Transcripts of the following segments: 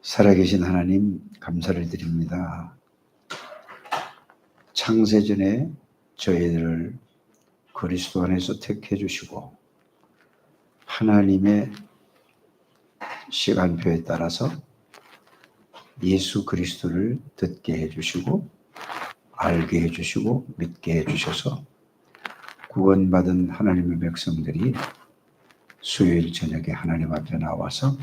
살아계신 하나님 감사를 드립니다. 창세전에 저희들을 그리스도 안에서 택해 주시고 하나님의 시간표에 따라서 예수 그리스도를 듣게 해주시고 알게 해주시고 믿게 해주셔서 구원받은 하나님의 백성들이 수요일 저녁에 하나님 앞에 나와서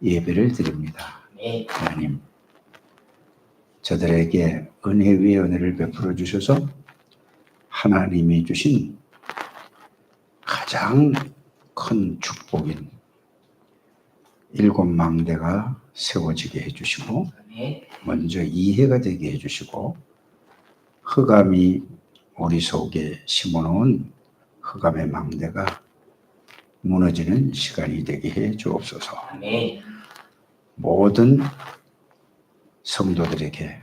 예배를 드립니다. 하나님, 저들에게 은혜 위에 은혜를 베풀어 주셔서 하나님이 주신 가장 큰 축복인 일곱 망대가 세워지게 해주시고 먼저 이해가 되게 해주시고 흑암이 우리 속에 심어놓은 흑암의 망대가 무너지는 시간이 되게 해 주옵소서. 모든 성도들에게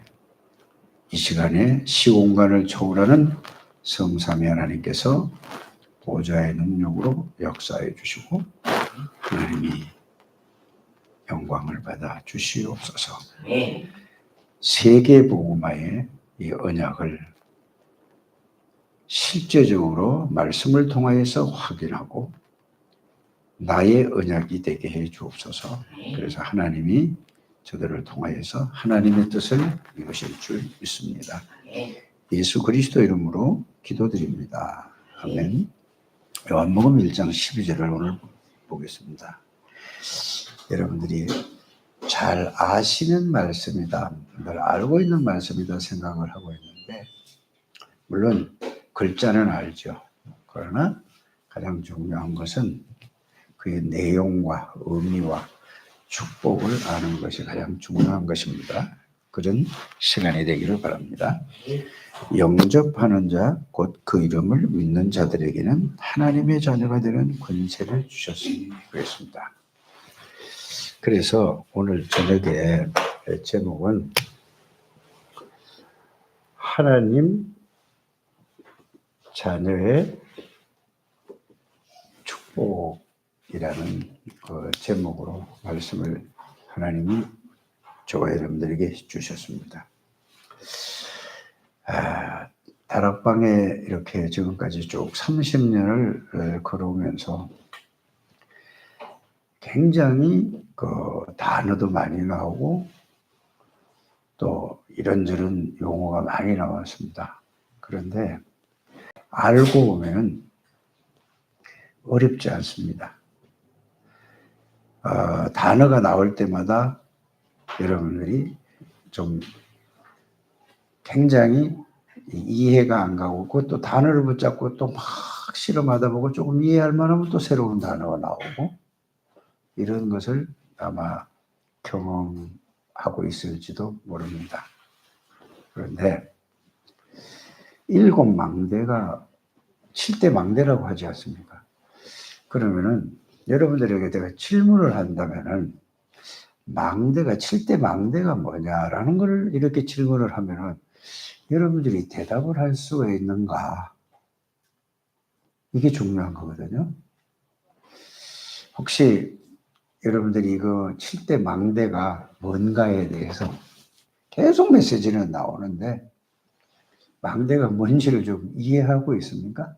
이 시간에 시공간을 초월하는 성삼위 하나님께서 보좌의 능력으로 역사해 주시고 하나님이 영광을 받아 주시옵소서. 세계 복음화의 이 언약을 실제적으로 말씀을 통하여서 확인하고 나의 언약이 되게 해 주옵소서. 그래서 하나님이 저들을 통하여서 하나님의 뜻을 이루실 줄 믿습니다. 예수 그리스도 이름으로 기도드립니다. 아멘. 요한복음 1장 12절을 오늘 보겠습니다. 여러분들이 잘 아시는 말씀이다, 늘 알고 있는 말씀이다 생각을 하고 있는데 물론 글자는 알죠. 그러나 가장 중요한 것은 그의 내용과 의미와 축복을 아는 것이 가장 중요한 것입니다. 그런 시간이 되기를 바랍니다. 영접하는 자, 곧 그 이름을 믿는 자들에게는 하나님의 자녀가 되는 권세를 주셨으니 그랬습니다. 그래서 오늘 저녁에 제목은 하나님 자녀의 축복이라는 그 제목으로 말씀을 하나님이 저와 여러분들에게 주셨습니다. 다락방에 이렇게 지금까지 쭉 30년을 걸어오면서 굉장히 그 단어도 많이 나오고 또 이런저런 용어가 많이 나왔습니다. 그런데 알고 보면 어렵지 않습니다. 단어가 나올 때마다 여러분들이 좀 굉장히 이해가 안 가고 또 단어를 붙잡고 또 막 실험하다 보고 조금 이해할 만하면 또 새로운 단어가 나오고 이런 것을 아마 경험하고 있을지도 모릅니다. 그런데 일곱 망대가 7대 망대라고 하지 않습니까? 그러면은 여러분들에게 제가 질문을 한다면은 망대가 7대 망대가 뭐냐라는 걸 이렇게 질문을 하면은 여러분들이 대답을 할 수가 있는가? 이게 중요한 거거든요. 혹시 여러분들이 이거 7대 망대가 뭔가에 대해서 계속 메시지는 나오는데 망대가 뭔지를 좀 이해하고 있습니까?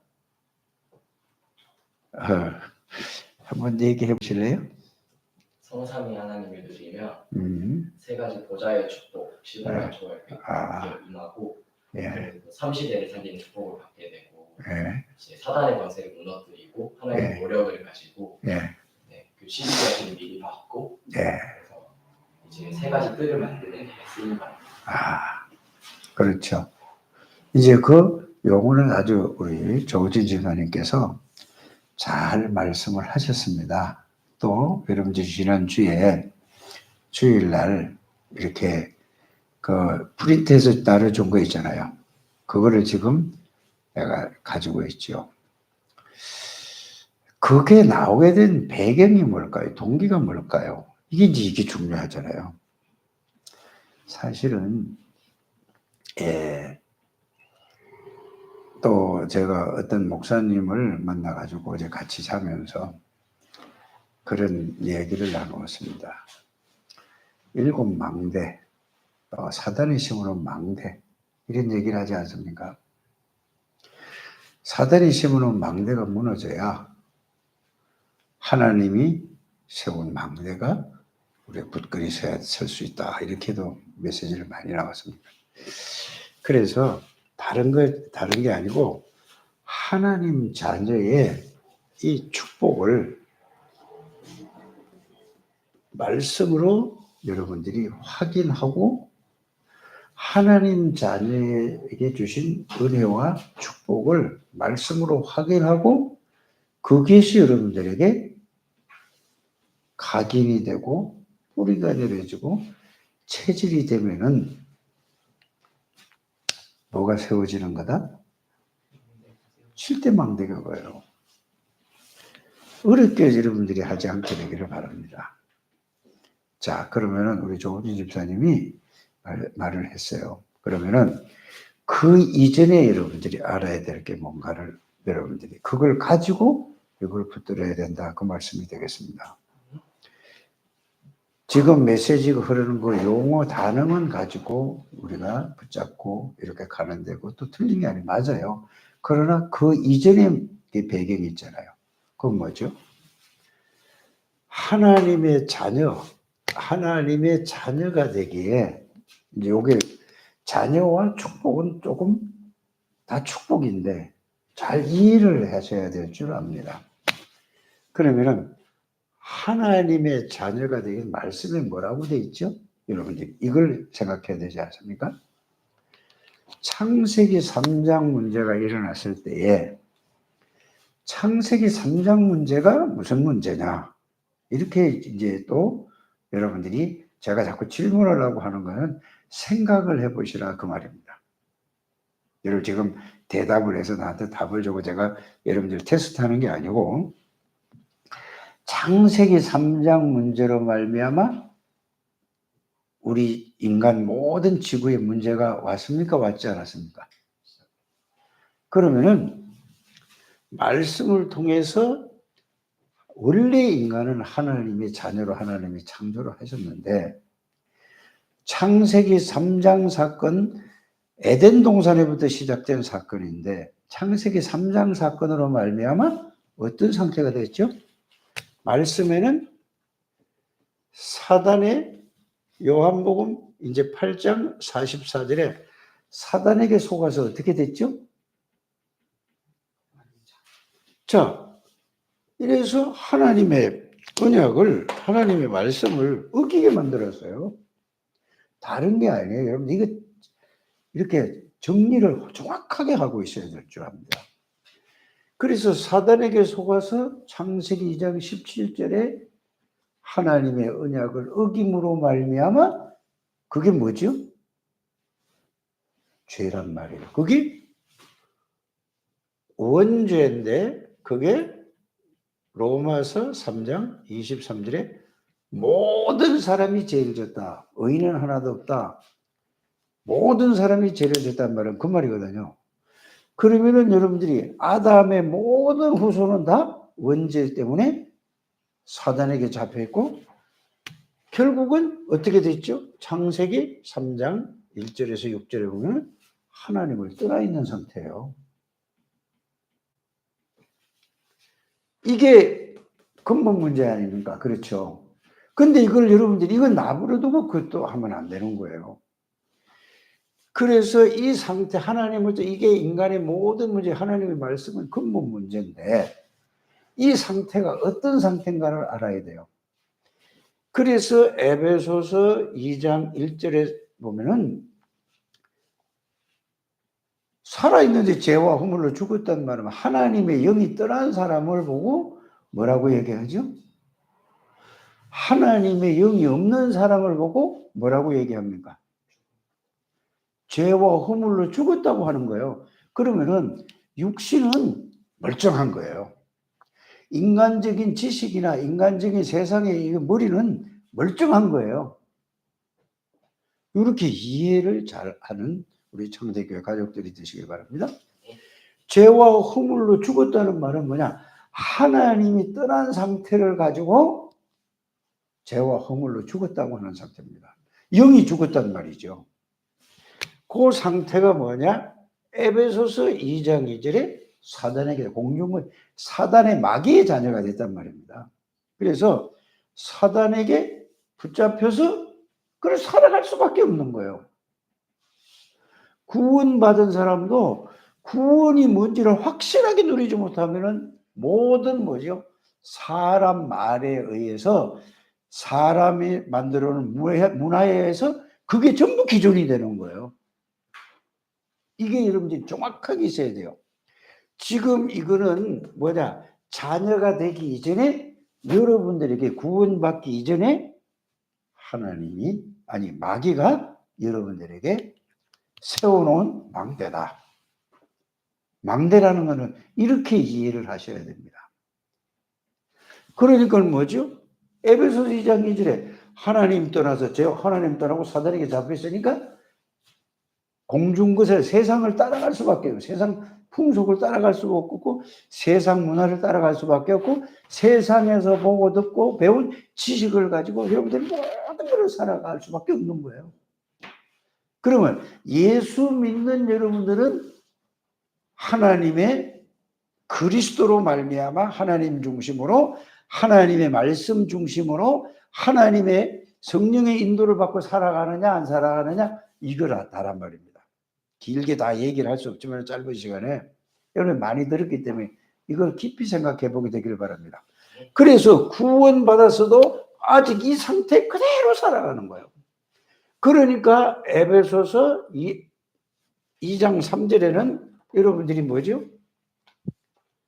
한번 얘기해 보실래요? 성삼위 하나님을 누리면 세 가지 보좌의 축복, 시공간 초월이 임하고 삼시대를 살리는 축복을 받게 되고 이제 사단의 권세를 무너뜨리고 하나님의 노력을 가지고 그 시기까지는 미리 받고 그래서 이제 세 가지 뜰을 만드는 데 쓰임을 받습니다. 그렇죠. 이제 그 용어는 아주 우리 조진 집사님께서 잘 말씀을 하셨습니다. 또 여러분들 지난주에 주일날 이렇게 그 프린트해서 따라준 거 있잖아요. 그거를 지금 내가 가지고 있죠. 그게 나오게 된 배경이 뭘까요? 동기가 뭘까요? 이게 중요하잖아요. 사실은 또 제가 어떤 목사님을 만나가지고 어제 같이 자면서 그런 얘기를 나누었습니다. 7망대, 사단이 심어놓은 망대, 이런 얘기를 하지 않습니까? 사단이 심어놓은 망대가 무너져야 하나님이 세운 망대가 우리가 굳건히 설 수 있다. 이렇게도 메시지를 많이 나왔습니다. 그래서 다른 게 아니고 하나님 자녀의 이 축복을 말씀으로 여러분들이 확인하고 하나님 자녀에게 주신 은혜와 축복을 말씀으로 확인하고 그것이 여러분들에게 각인이 되고 뿌리가 내려지고 체질이 되면은 뭐가 세워지는 거다? 7대 망대가 거예요. 어렵게 여러분들이 하지 않게 되기를 바랍니다. 자, 그러면은 우리 조은진 집사님이 말을 했어요. 그러면은 그 이전에 여러분들이 알아야 될 게 뭔가를 여러분들이 그걸 가지고 이걸 붙들어야 된다. 그 말씀이 되겠습니다. 지금 메시지가 흐르는 그 용어 단어만 가지고 우리가 붙잡고 이렇게 가는데 그것도 틀린 게 아니에요. 맞아요. 그러나 그 이전에 배경이 있잖아요. 그건 뭐죠? 하나님의 자녀가 되기에 이제 요게 자녀와 축복은 조금 다 축복인데 잘 이해를 하셔야 될 줄 압니다. 그러면은 하나님의 자녀가 되긴 말씀에 뭐라고 돼 있죠? 여러분들 이걸 생각해야 되지 않습니까? 창세기 3장 문제가 일어났을 때에 창세기 3장 문제가 무슨 문제냐? 이렇게 이제 또 여러분들이 제가 자꾸 질문하려고 하는 거는 생각을 해보시라 그 말입니다. 여러분 지금 대답을 해서 나한테 답을 주고 제가 여러분들 테스트하는 게 아니고 창세기 3장 문제로 말미암아 우리 인간 모든 지구에 문제가 왔습니까? 왔지 않았습니까? 그러면은 말씀을 통해서 원래 인간은 하나님의 자녀로 하나님이 창조를 하셨는데 창세기 3장 사건 에덴 동산에부터 시작된 사건인데 창세기 3장 사건으로 말미암아 어떤 상태가 됐죠? 말씀에는 사단의 요한복음 이제 8장 44절에 사단에게 속아서 어떻게 됐죠? 자, 이래서 하나님의 언약을 하나님의 말씀을 어기게 만들었어요. 다른 게 아니에요. 여러분 이거 이렇게 정리를 정확하게 하고 있어야 될 줄 압니다. 그래서 사단에게 속아서 창세기 2장 17절에 하나님의 언약을 어김으로 말미암아 그게 뭐죠? 죄란 말이에요. 그게 원죄인데 그게 로마서 3장 23절에 모든 사람이 죄를 졌다. 의인은 하나도 없다. 모든 사람이 죄를 졌단 말은 그 말이거든요. 그러면은 여러분들이 아담의 모든 후손은 다 원죄 때문에 사단에게 잡혀있고 결국은 어떻게 됐죠? 창세기 3장 1절에서 6절에 보면 하나님을 떠나 있는 상태예요. 이게 근본 문제 아닙니까? 그렇죠. 근데 이걸 여러분들이 이건 나부려 두고 그것도 하면 안 되는 거예요. 그래서 이 상태 하나님을 이게 인간의 모든 문제 하나님의 말씀은 근본 문제인데 이 상태가 어떤 상태인가를 알아야 돼요. 그래서 에베소서 2장 1절에 보면은 살아있는데 죄와 허물로 죽었단 말은 하나님의 영이 떠난 사람을 보고 뭐라고 얘기하죠? 하나님의 영이 없는 사람을 보고 뭐라고 얘기합니까? 죄와 허물로 죽었다고 하는 거예요. 그러면은 육신은 멀쩡한 거예요. 인간적인 지식이나 인간적인 세상의 머리는 멀쩡한 거예요. 이렇게 이해를 잘하는 우리 청대교회 가족들이 되시길 바랍니다. 죄와 허물로 죽었다는 말은 뭐냐? 하나님이 떠난 상태를 가지고 죄와 허물로 죽었다고 하는 상태입니다. 영이 죽었단 말이죠. 그 상태가 뭐냐? 에베소서 2장 2절에 사단에게 공중은 사단의 마귀의 자녀가 됐단 말입니다. 그래서 사단에게 붙잡혀서 그걸 살아갈 수밖에 없는 거예요. 구원받은 사람도 구원이 뭔지를 확실하게 누리지 못하면은 모든 뭐죠? 사람 말에 의해서 사람이 만들어 놓은 문화에 의해서 그게 전부 기존이 되는 거예요. 이게 여러분들이 정확하게 있어야 돼요. 지금 이거는 뭐냐? 자녀가 되기 이전에 여러분들에게 구원받기 이전에 하나님이 아니 마귀가 여러분들에게 세워놓은 망대다. 망대라는 것은 이렇게 이해를 하셔야 됩니다. 그러니까 뭐죠? 에베소서 2장 2절에 하나님 떠나서 하나님 떠나고 사단에게 잡혔으니까 공중 것에 세상을 따라갈 수밖에 없고 세상 풍속을 따라갈 수가 없고 세상 문화를 따라갈 수밖에 없고 세상에서 보고 듣고 배운 지식을 가지고 여러분들이 모든 것을 살아갈 수밖에 없는 거예요. 그러면 예수 믿는 여러분들은 하나님의 그리스도로 말미암아 하나님 중심으로 하나님의 말씀 중심으로 하나님의 성령의 인도를 받고 살아가느냐 안 살아가느냐 이거라 다란 말입니다. 길게 다 얘기를 할 수 없지만 짧은 시간에 여러분 많이 들었기 때문에 이걸 깊이 생각해 보게 되길 바랍니다. 그래서 구원받았어도 아직 이 상태 그대로 살아가는 거예요. 그러니까 에베소서 2장 3절에는 여러분들이 뭐죠?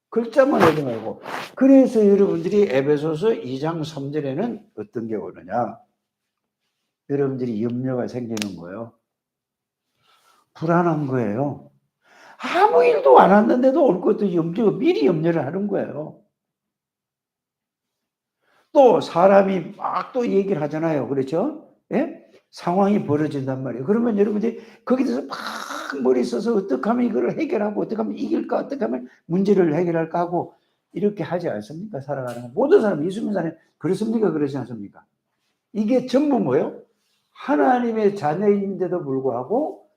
글자만 하지 말고 그래서 여러분들이 에베소서 2장 3절에는 어떤 게 오느냐? 여러분들이 염려가 생기는 거예요. 불안한 거예요. 아무 일도 안 왔는데도 올 것도 미리 염려를 하는 거예요. 또 사람이 막 또 얘기를 하잖아요. 그렇죠? 예? 상황이 벌어진단 말이에요. 그러면 여러분들이 거기서 막 머리 써서 어떻게 하면 이걸 해결하고 어떻게 하면 이길까 어떻게 하면 문제를 해결할까 하고 이렇게 하지 않습니까? 살아가는 거. 모든 사람 예수 믿는 사람이 그렇습니까? 그렇지 않습니까? 이게 전부 뭐예요? 하나님의 자녀인데도 불구하고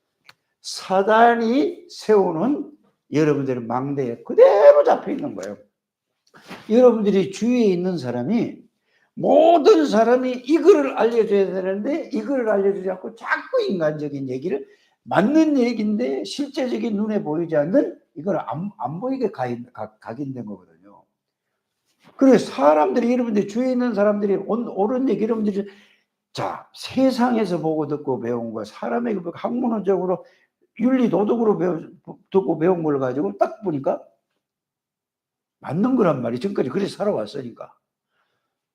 사단이 세우는 여러분들의 망대에 그대로 잡혀 있는 거예요. 여러분들이 주위에 있는 사람이 모든 사람이 이거를 알려줘야 되는데 이거를 알려주지 않고 자꾸 인간적인 얘기를 맞는 얘기인데 실제적인 눈에 보이지 않는 이걸 안 보이게 각인된 거거든요. 그래서 사람들이 여러분들 주위에 있는 사람들이 옳은 얘기 여러분들이 자 세상에서 보고 듣고 배운 거 사람에게 학문적으로 윤리 도덕으로 듣고 배운 걸 가지고 딱 보니까 맞는 거란 말이 지금까지 그래서 살아왔으니까.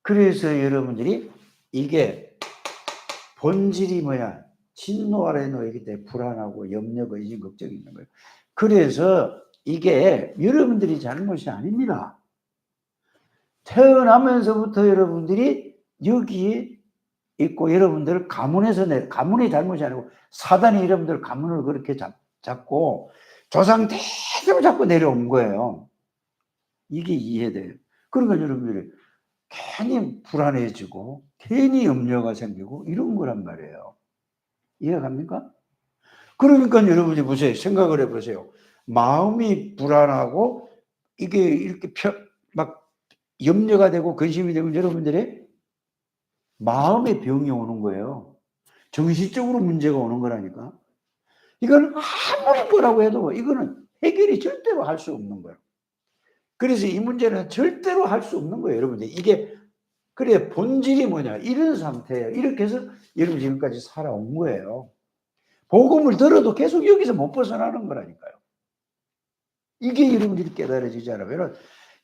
그래서 여러분들이 이게 본질이 뭐야? 진노 아래 놓이기 때문에 불안하고 염려가 의심 걱정이 있는 거예요. 그래서 이게 여러분들이 잘못이 아닙니다. 태어나면서부터 여러분들이 여기 있고 여러분들을 가문의 잘못이 아니고 사단이 여러분들 가문을 그렇게 잡고 조상 대대로 잡고 내려온 거예요. 이게 이해돼요. 그러니까 여러분들이 괜히 불안해지고 괜히 염려가 생기고 이런 거란 말이에요. 이해갑니까? 그러니까 여러분이 보세요. 생각을 해보세요. 마음이 불안하고 이게 이렇게 막 염려가 되고 근심이 되면 여러분들의 마음의 병이 오는 거예요. 정신적으로 문제가 오는 거라니까. 이건 아무리 뭐라고 해도 이거는 해결이 절대로 할 수 없는 거예요. 그래서 이 문제는 절대로 할 수 없는 거예요, 여러분들. 이게 그래 본질이 뭐냐 이런 상태예요. 이렇게 해서 여러분 지금까지 살아온 거예요. 복음을 들어도 계속 여기서 못 벗어나는 거라니까요. 이게 여러분들이 깨달아지지 않으면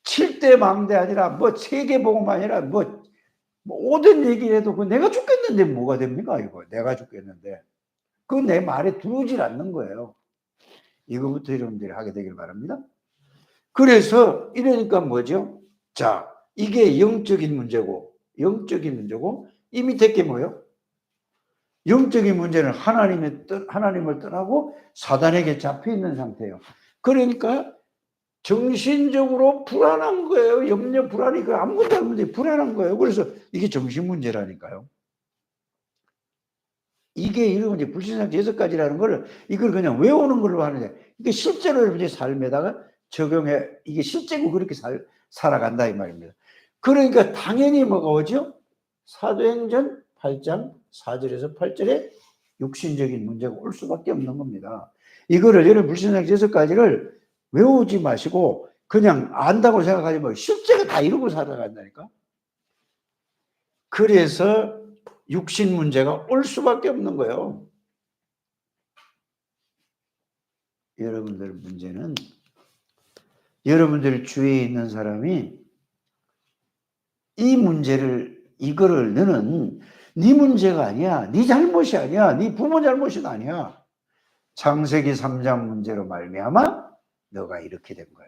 7대 망대 아니라 뭐 세계복음 아니라 뭐 모든 얘기를 해도 내가 죽겠는데 뭐가 됩니까? 이거 내가 죽겠는데 그 내 말에 들어오질 않는 거예요. 이거부터 여러분들이 하게 되길 바랍니다. 그래서 이러니까 뭐죠? 자, 이게 영적인 문제고 이 밑에 게 뭐예요? 영적인 문제는 하나님을 떠나고 사단에게 잡혀 있는 상태예요. 그러니까 정신적으로 불안한 거예요. 염려, 불안이 그 아무것도 안 문제, 불안한 거예요. 그래서 이게 정신 문제라니까요. 이게 이런 이제 불신상태 6가지라는 걸 이걸 그냥 외우는 걸로 하는데 이게 실제로 여러분의 삶에다가 적용해 이게 실제로 그렇게 살아간다 이 말입니다. 그러니까 당연히 뭐가 오죠? 사도행전 8장 4절에서 8절에 육신적인 문제가 올 수밖에 없는 겁니다. 이거를 여러분 불신상태 6가지를 외우지 마시고 그냥 안다고 생각하지 말고 실제가 다 이루고 살아간다니까. 그래서 육신 문제가 올 수밖에 없는 거예요. 여러분들 문제는 여러분들 주위에 있는 사람이 이 문제를 이거를 너는 네 문제가 아니야. 네 잘못이 아니야. 네 부모 잘못이 아니야. 창세기 3장 문제로 말미암아 너가 이렇게 된 거야.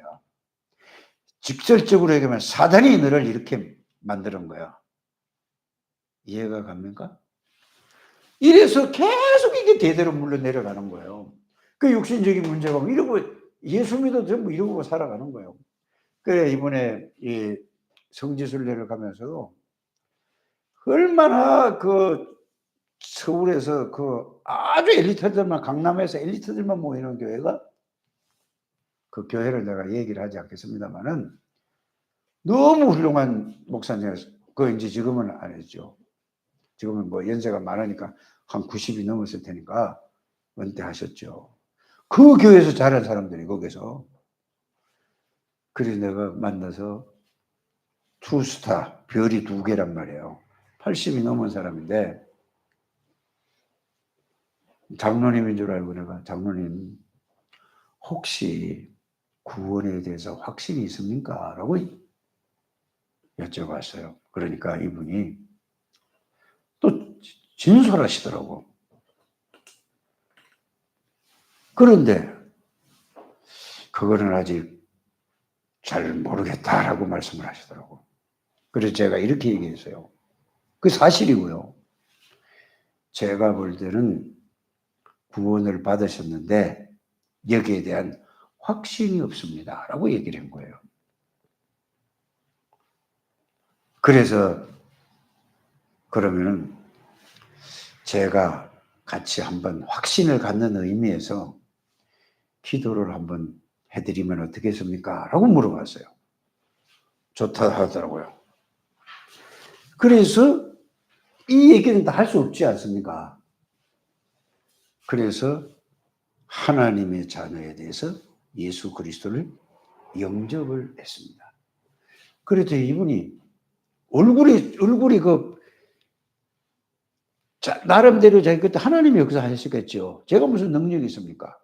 직설적으로 얘기하면 사단이 너를 이렇게 만드는 거야. 이해가 갑니까? 이래서 계속 이게 대대로 물러 내려가는 거예요. 그 육신적인 문제가 이러고 예수 믿어 전부 이러고 살아가는 거예요. 그래 이번에 이 성지순례를 가면서도 얼마나 그 서울에서 그 아주 엘리트들만 강남에서 엘리트들만 모이는 교회가 그 교회를 내가 얘기를 하지 않겠습니다만은 너무 훌륭한 목사님이었어요. 그 이제 지금은 안 했죠. 지금은 뭐 연세가 많으니까 한 90이 넘었을 테니까 은퇴하셨죠. 그 교회에서 자란 사람들이 거기서. 그래서 내가 만나서 투스타, 별이 2개란 말이에요. 80이 넘은 사람인데 장로님인 줄 알고 내가 장로님 혹시 구원에 대해서 확신이 있습니까? 라고 여쭤봤어요. 그러니까 이분이 또 진솔하시더라고. 그런데 그거는 아직 잘 모르겠다라고 말씀을 하시더라고. 그래서 제가 이렇게 얘기했어요. 그 사실이고요. 제가 볼 때는 구원을 받으셨는데 여기에 대한 확신이 없습니다. 라고 얘기를 한 거예요. 그래서 그러면은 제가 같이 한번 확신을 갖는 의미에서 기도를 한번 해드리면 어떻겠습니까? 라고 물어봤어요. 좋다 하더라고요. 그래서 이 얘기는 다 할 수 없지 않습니까? 그래서 하나님의 자녀에 대해서 예수 그리스도를 영접을 했습니다. 그래서 이분이 얼굴이 나름대로 자기 그때 하나님이 여기서 하셨겠죠. 제가 무슨 능력이 있습니까?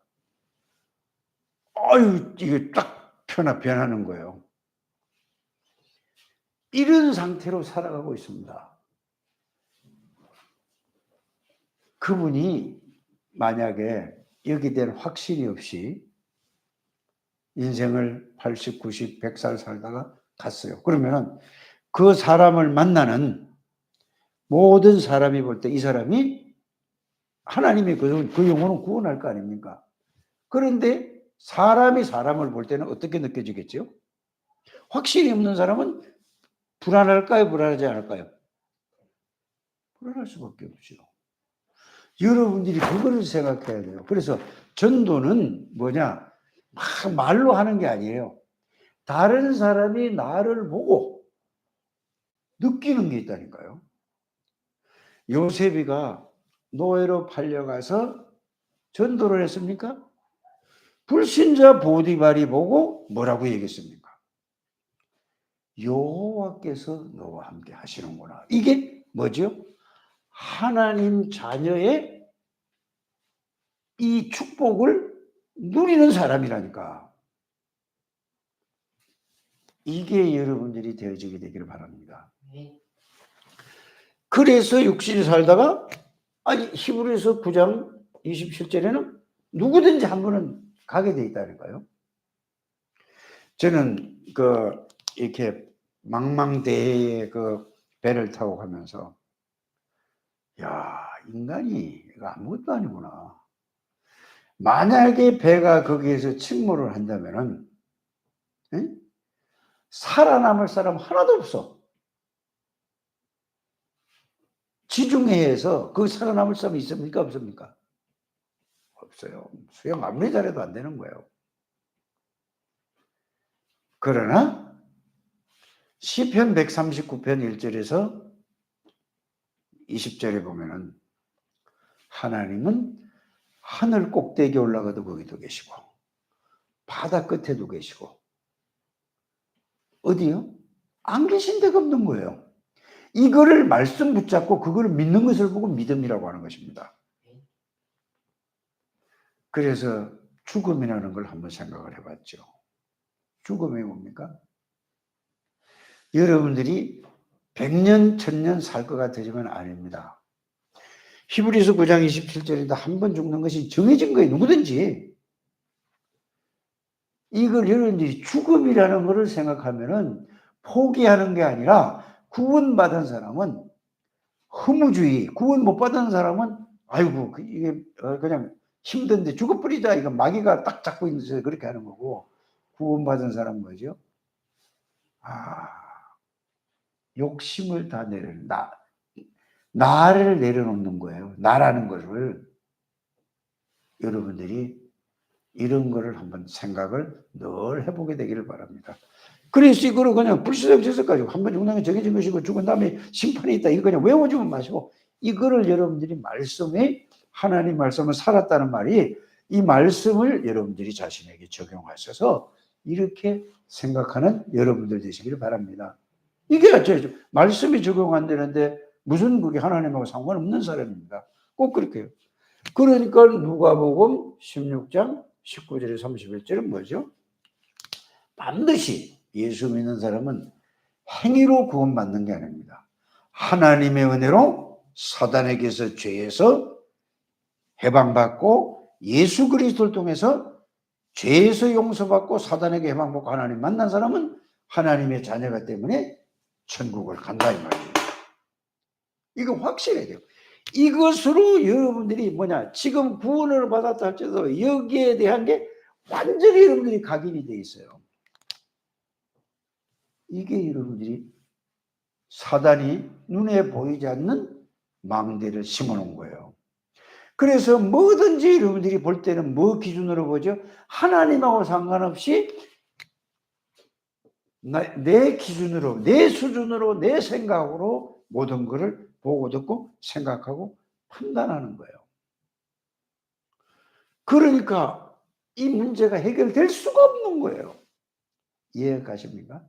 아유, 이게 딱 변하는 거예요. 이런 상태로 살아가고 있습니다. 그분이 만약에 여기에 대한 확신이 없이 인생을 80, 90, 100살 살다가 갔어요. 그러면 그 사람을 만나는 모든 사람이 볼 때 이 사람이 하나님이 그 영혼은 구원할 거 아닙니까? 그런데 사람이 사람을 볼 때는 어떻게 느껴지겠죠? 확신이 없는 사람은 불안할까요? 불안하지 않을까요? 불안할 수밖에 없죠. 여러분들이 그거를 생각해야 돼요. 그래서 전도는 뭐냐? 막 말로 하는 게 아니에요. 다른 사람이 나를 보고 느끼는 게 있다니까요. 요셉이가 노예로 팔려가서 전도를 했습니까? 불신자 보디발이 보고 뭐라고 얘기했습니까? 여호와께서 너와 함께 하시는구나. 이게 뭐죠? 하나님 자녀의 이 축복을 누리는 사람이라니까. 이게 여러분들이 되어지게 되기를 바랍니다. 그래서 육신이 살다가 히브리서 9장 27절에는 누구든지 한 번은 가게 돼 있다니까요. 저는 이렇게 망망대해의 그 배를 타고 가면서 야, 인간이 이거 아무것도 아니구나. 만약에 배가 거기에서 침몰을 한다면은 에? 살아남을 사람 하나도 없어. 지중해에서 그 살아남을 사람이 있습니까? 없습니까? 없어요. 수영 아무리 잘해도 안 되는 거예요. 그러나 시편 139편 1절에서 20절에 보면은 하나님은 하늘 꼭대기에 올라가도 거기도 계시고 바다 끝에도 계시고 어디요? 안 계신 데가 없는 거예요. 이거를 말씀 붙잡고 그거를 믿는 것을 보고 믿음이라고 하는 것입니다. 그래서 죽음이라는 걸 한번 생각을 해봤죠. 죽음이 뭡니까? 여러분들이 100년, 1000년 살 것 같으지만 아닙니다. 히브리서 9장 27절인데 한 번 죽는 것이 정해진 거예요. 누구든지. 이걸 여러분들이 죽음이라는 것을 생각하면은 포기하는 게 아니라 구원받은 사람은 허무주의, 구원 못 받은 사람은 아이고 이게 그냥 힘든데 죽어버리자 이거 마귀가 딱 잡고 있어서 그렇게 하는 거고 구원받은 사람은 뭐죠? 욕심을 다 나를 내려놓는 거예요. 나라는 것을 여러분들이 이런 거를 한번 생각을 늘 해보게 되기를 바랍니다. 그래서 이거를 그냥 불시적지석 가지고 한번 죽는 게 정해진 것이고 죽은 다음에 심판이 있다. 이거 그냥 외워주면 마시고 이거를 여러분들이 말씀에 하나님 말씀을 살았다는 말이 이 말씀을 여러분들이 자신에게 적용하셔서 이렇게 생각하는 여러분들 되시기를 바랍니다. 이게 말씀이 적용 안 되는데 무슨 그게 하나님하고 상관없는 사람입니다. 꼭 그렇게 해요. 그러니까 누가복음 16장 19절에 31절은 뭐죠? 반드시 예수 믿는 사람은 행위로 구원받는 게 아닙니다. 하나님의 은혜로 사단에게서 죄에서 해방받고 예수 그리스도를 통해서 죄에서 용서받고 사단에게 해방받고 하나님 만난 사람은 하나님의 자녀가 때문에 천국을 간다 이 말이에요. 이거 확실해야 돼요. 이것으로 여러분들이 지금 구원을 받았다 할지라도 여기에 대한 게 완전히 여러분들이 각인이 돼 있어요. 이게 여러분들이 사단이 눈에 보이지 않는 망대를 심어놓은 거예요. 그래서 뭐든지 여러분들이 볼 때는 뭐 기준으로 보죠? 하나님하고 상관없이 내 기준으로, 내 수준으로, 내 생각으로 모든 것을 보고 듣고 생각하고 판단하는 거예요. 그러니까 이 문제가 해결될 수가 없는 거예요. 이해가 가십니까?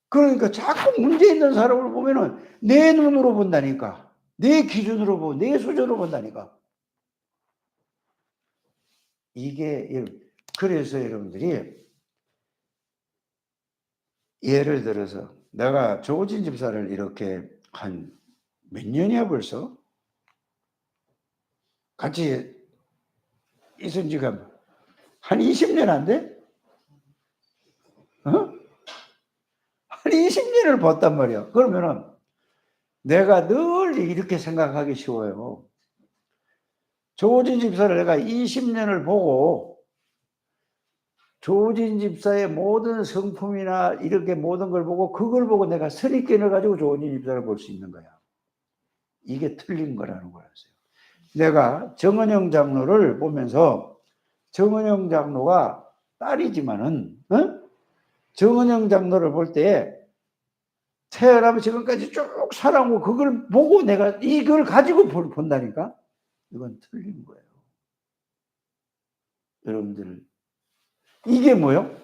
그러니까 자꾸 문제 있는 사람을 보면은 내 눈으로 본다니까. 내 기준으로 보고 내 수준으로 본다니까. 이게 그래서 여러분들이 예를 들어서 내가 조진 집사를 이렇게 한 몇 년이야 벌써? 같이 있은 지가 한 20년 안 돼? 한 20년을 봤단 말이야. 그러면은 내가 늘 이렇게 생각하기 쉬워요. 조진 집사를 내가 20년을 보고 조진 집사의 모든 성품이나 이렇게 모든 걸 보고 그걸 보고 내가 선입견을 가지고 조진 집사를 볼 수 있는 거야. 이게 틀린 거라는 거였어요. 내가 정은영 장로를 보면서 정은영 장로가 딸이지만은 정은영 장로를 볼 때 태어나면 지금까지 쭉 살아온 그걸 보고 내가 이걸 가지고 본다니까? 이건 틀린 거예요. 여러분들 이게 뭐요?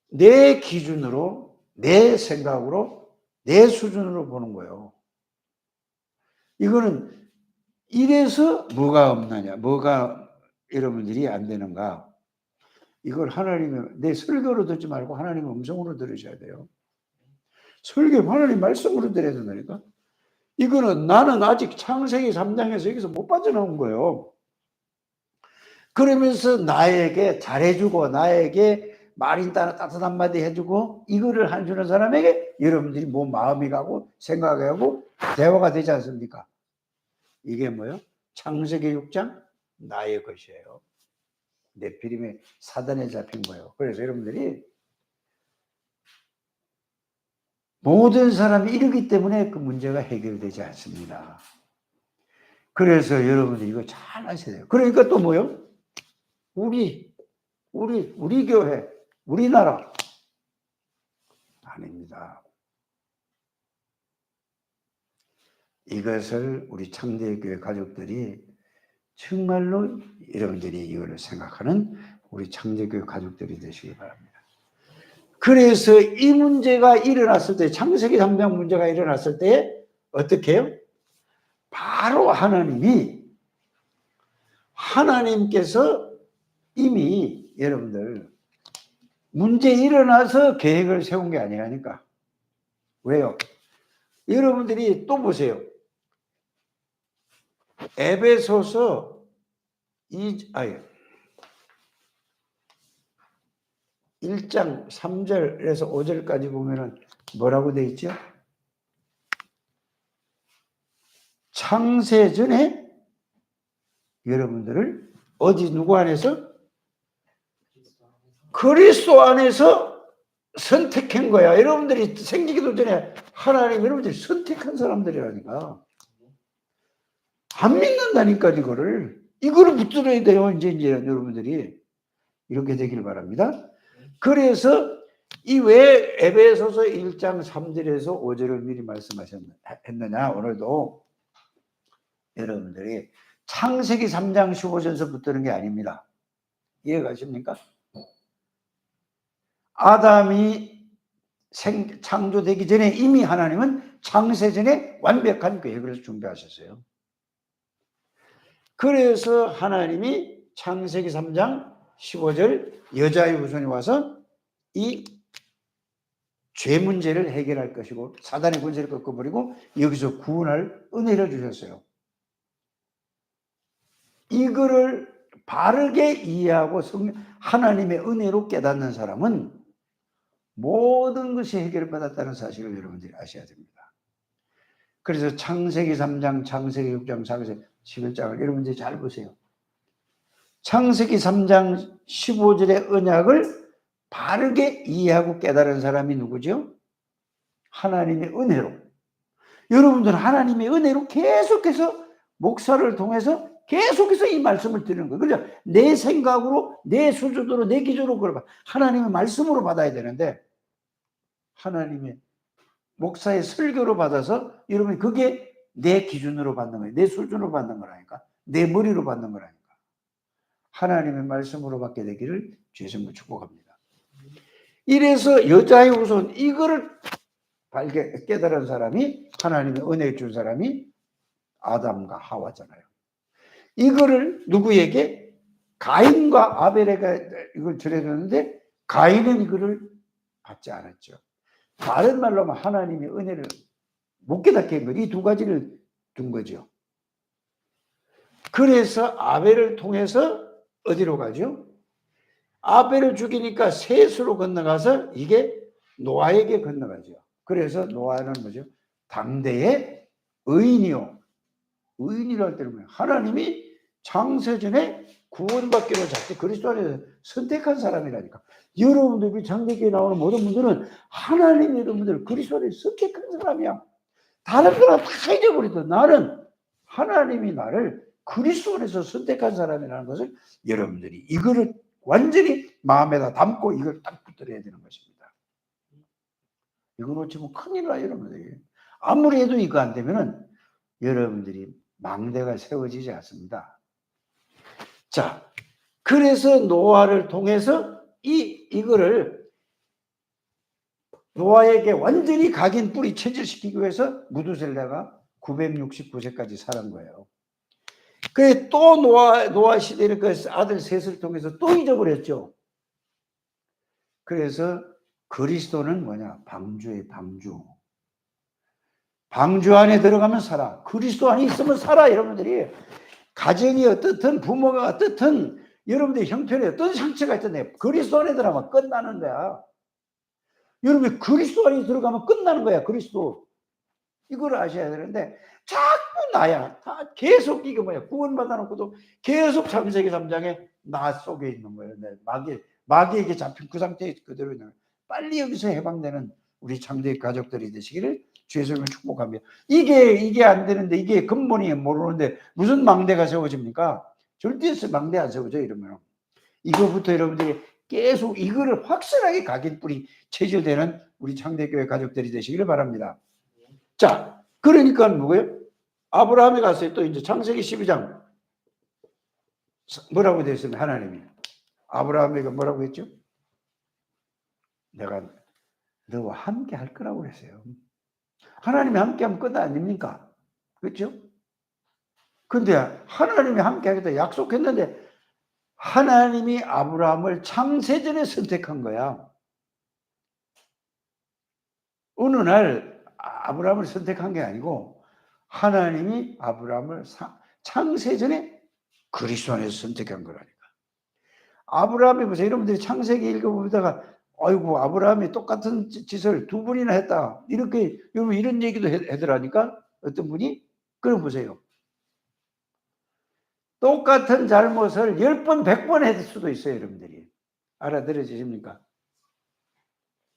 내 기준으로, 내 생각으로, 내 수준으로 보는 거예요. 이거는 이래서 뭐가 없느냐, 뭐가 여러분들이 안 되는가? 이걸 하나님의, 내 설교로 듣지 말고 하나님의 음성으로 들으셔야 돼요. 설교 하나님 말씀으로 들어야 된다니까? 이거는 나는 아직 창세기 3장에서 여기서 못 빠져나온 거예요. 그러면서 나에게 잘해주고 나에게 말인 따뜻한 한마디 해주고 이거를 해주는 사람에게 여러분들이 뭐 마음이 가고 생각이 가고 대화가 되지 않습니까? 이게 뭐예요? 창세기 6장 나의 것이에요. 네피림의 사단에 잡힌 거예요. 그래서 여러분들이 모든 사람이 이러기 때문에 그 문제가 해결되지 않습니다. 그래서 여러분들 이거 잘 아셔야 돼요. 그러니까 또 뭐요? 우리 교회, 우리나라 아닙니다. 이것을 우리 창대교회 가족들이 정말로 여러분들이 이거를 생각하는 우리 창대교회 가족들이 되시기 바랍니다. 그래서 이 문제가 일어났을 때, 창세기 3장 문제가 일어났을 때 어떻게 해요? 바로 하나님께서 이미 여러분들 문제 일어나서 계획을 세운 게 아니라니까. 왜요? 여러분들이 또 보세요. 에베소서 1장 3절에서 5절까지 보면은 뭐라고 돼 있죠? 창세 전에 여러분들을 누구 안에서? 그리스도 안에서 선택한 거야. 여러분들이 생기기도 전에 하나님 여러분들이 선택한 사람들이라니까. 안 믿는다니까 이거를 붙들어야 돼요. 이제 여러분들이 이렇게 되기를 바랍니다. 그래서 이 왜 에베소서 1장 3절에서 5절을 미리 말씀하셨느냐 오늘도 여러분들이 창세기 3장 15절에서 붙드는 게 아닙니다. 이해가십니까? 아담이 창조되기 전에 이미 하나님은 창세 전에 완벽한 계획을 준비하셨어요. 그래서 하나님이 창세기 3장 15절 여자의 후손이 와서 이 죄 문제를 해결할 것이고 사단의 권세를 꺾어버리고 여기서 구원할 은혜를 주셨어요. 이거를 바르게 이해하고 하나님의 은혜로 깨닫는 사람은 모든 것이 해결받았다는 사실을 여러분들이 아셔야 됩니다. 그래서 창세기 3장, 창세기 6장, 창세기 11장을 여러분들이 잘 보세요. 창세기 3장 15절의 언약을 바르게 이해하고 깨달은 사람이 누구죠? 하나님의 은혜로. 여러분들은 하나님의 은혜로 계속해서 목사를 통해서 계속해서 이 말씀을 드리는 거예요. 그러니까 내 생각으로, 내 수준으로, 내 기준으로 그걸 하나님의 말씀으로 받아야 되는데 하나님의 목사의 설교로 받아서 여러분이 그게 내 기준으로 받는 거예요. 내 수준으로 받는 거라니까. 내 머리로 받는 거라니까. 하나님의 말씀으로 받게 되기를 주의 이름으로 축복합니다. 이래서 여자의 후손 이거를 깨달은 사람이 하나님의 은혜 준 사람이 아담과 하와잖아요. 이거를 누구에게? 가인과 아벨에게 이걸 전해줬는데 가인은 이거를 받지 않았죠. 다른 말로 하면 하나님의 은혜를 못 깨닫게 한 거예요. 이 두 가지를 둔 거죠. 그래서 아벨을 통해서 어디로 가죠? 아벨을 죽이니까 셋으로 건너가서 이게 노아에게 건너가죠. 그래서 노아는 뭐죠? 당대의 의인이요. 의인이라는 때는 뭐예요? 하나님이 창세전에 구원받기로 작게 그리스도 안에서 선택한 사람이라니까. 여러분들이 창세기에 나오는 모든 분들은 하나님 여러분들 그리스도 안에서 선택한 사람이야. 다른 사람 다 잊어버리던 나는 하나님이 나를 그리스도 안에서 선택한 사람이라는 것을 여러분들이 이거를 완전히 마음에다 담고 이걸 딱 붙들어야 되는 것입니다. 이거 놓치면 큰일 나요, 여러분들이. 아무리 해도 이거 안 되면은 여러분들이 망대가 세워지지 않습니다. 자, 그래서 노아를 통해서 이거를 노아에게 완전히 각인 뿌리 체질시키기 위해서 무두셀라가 969세까지 살은 거예요. 그래 또 노아 시대를 그 아들 셋을 통해서 또 잊어버렸죠. 그래서 그리스도는 뭐냐? 방주의 방주. 방주 안에 들어가면 살아. 그리스도 안에 있으면 살아. 여러분들이 가정이 어떻든 부모가 어떻든 여러분들의 형편에 어떤 상처가 있든 그리스도 안에 들어가면 끝나는 거야. 여러분이 그리스도 안에 들어가면 끝나는 거야. 그리스도. 이걸 아셔야 되는데 자꾸 나야. 다 계속 이게 뭐야. 구원받아 놓고도 계속 창세기 3장에 나 속에 있는 거예요. 마귀에게 잡힌 그 상태에 그대로 있는 거예요. 빨리 여기서 해방되는 우리 창대 가족들이 되시기를 주의 이름으로 축복합니다. 이게 안 되는데, 이게 근본이 모르는데 무슨 망대가 세워집니까? 절대 망대 안 세워져 이러면. 이거부터 여러분들이 계속 이거를 확실하게 각인뿌리 체질되는 우리 창대교회 가족들이 되시기를 바랍니다. 자, 그러니까 뭐예요? 아브라함이 갔어요. 또 이제 창세기 12장 뭐라고 되어 있습니까? 하나님이 아브라함에게 뭐라고 했죠? 내가 너와 함께 할 거라고 그랬어요. 하나님이 함께 하면 끝 아닙니까? 그렇죠? 근데 하나님이 함께 하겠다 약속했는데 하나님이 아브라함을 창세전에 선택한 거야. 어느 날 아브라함을 선택한 게 아니고 하나님이 아브라함을 창세전에 그리스도 안에서 선택한 거라니까. 아브라함이 보세요. 여러분들이 창세기 읽어보다가 아이고 아브라함이 똑같은 짓을 두 번이나 했다. 이렇게 여러분 이런 얘기도 해더라니까. 어떤 분이? 그럼 보세요. 똑같은 잘못을 10번, 100번 했을 수도 있어요. 여러분들이. 알아들어지십니까?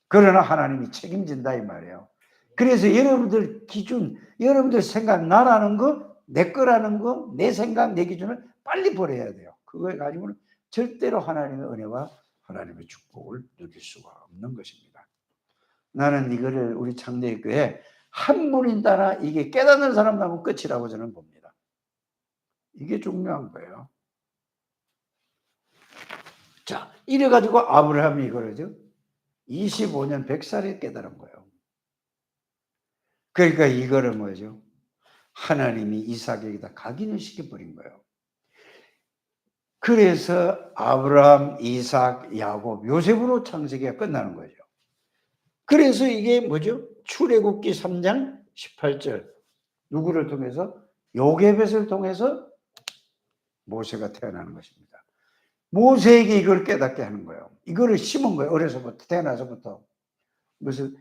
그러나 하나님이 책임진다 이 말이에요. 그래서 여러분들 기준, 여러분들 생각, 나라는 거, 내 거라는 거, 내 생각, 내 기준을 빨리 버려야 돼요. 그거에 가지고는 절대로 하나님의 은혜와 하나님의 축복을 누릴 수가 없는 것입니다. 나는 이거를 우리 창대교회 한 분인 따라 이게 깨닫는 사람 나면 끝이라고 저는 봅니다. 이게 중요한 거예요. 자, 이래가지고 아브라함이 이거죠. 25년 100살에 깨달은 거예요. 그러니까 이거를 뭐죠? 하나님이 이삭에게다 각인을 시켜버린 거예요. 그래서 아브라함, 이삭, 야곱, 요셉으로 창세기가 끝나는 거죠. 그래서 이게 뭐죠? 출애굽기 3장 18절. 누구를 통해서? 요게벳을 통해서 모세가 태어나는 것입니다. 모세에게 이걸 깨닫게 하는 거예요. 이거를 심은 거예요. 어려서부터, 태어나서부터. 무슨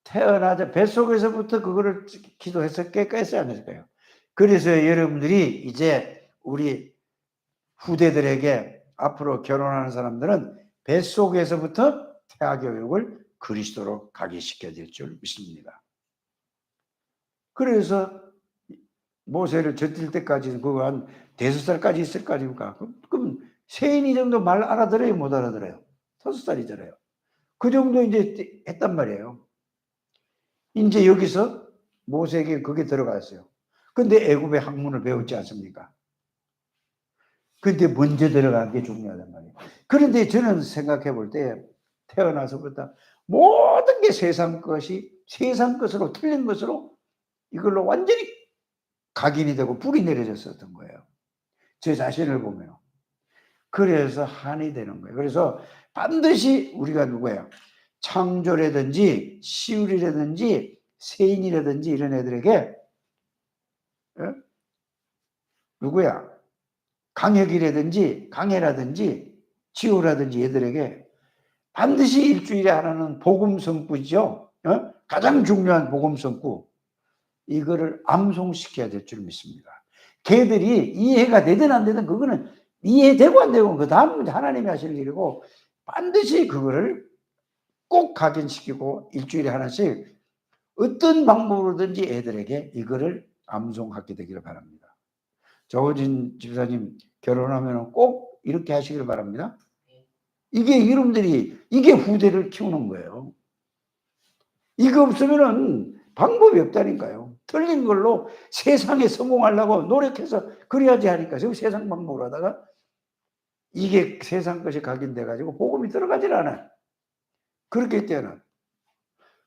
태어나자 뱃속에서부터 그거를 기도해서 깼어야 안 했을까요? 그래서 여러분들이 이제 우리 후대들에게 앞으로 결혼하는 사람들은 뱃속에서부터 태아교육을 그리스도로 각인시켜야 될 줄 믿습니다. 그래서 모세를 젖힐 때까지는 그거 한 5살까지 있을 거 아닙니까? 그럼 세인이 정도 말 알아들어요? 못 알아들어요? 5살이잖아요. 그 정도 이제 했단 말이에요. 이제 여기서 모세에게 그게 들어갔어요. 근데 애굽의 학문을 배웠지 않습니까? 근데 먼저 들어간 게 중요하단 말이에요. 그런데 저는 생각해 볼 때 태어나서부터 모든 게 세상 것으로 틀린 것으로 이걸로 완전히 각인이 되고 불이 내려졌었던 거예요. 제 자신을 보면. 그래서 한이 되는 거예요. 그래서 반드시 우리가 누구예요? 창조라든지 시울이라든지 세인이라든지 이런 애들에게 누구야? 강혁이라든지 강해라든지 지호라든지 얘들에게 반드시 일주일에 하나는 복음 성구죠. 가장 중요한 복음 성구. 이거를 암송시켜야 될 줄 믿습니다. 걔들이 이해가 되든 안 되든 그거는 이해되고 안 되고 그 다음은 하나님이 하실 일이고 반드시 그거를 꼭 각인시키고 일주일에 하나씩 어떤 방법으로든지 애들에게 이거를 암송하게 되기를 바랍니다. 조호진 집사님 결혼하면 꼭 이렇게 하시기를 바랍니다. 이게 여러분들이 이게 후대를 키우는 거예요. 이거 없으면은 방법이 없다니까요. 틀린 걸로 세상에 성공하려고 노력해서 그래야지 하니까 지금 세상 방법으로 하다가 이게 세상 것이 각인돼 가지고 복음이 들어가질 않아요. 그렇기 때문에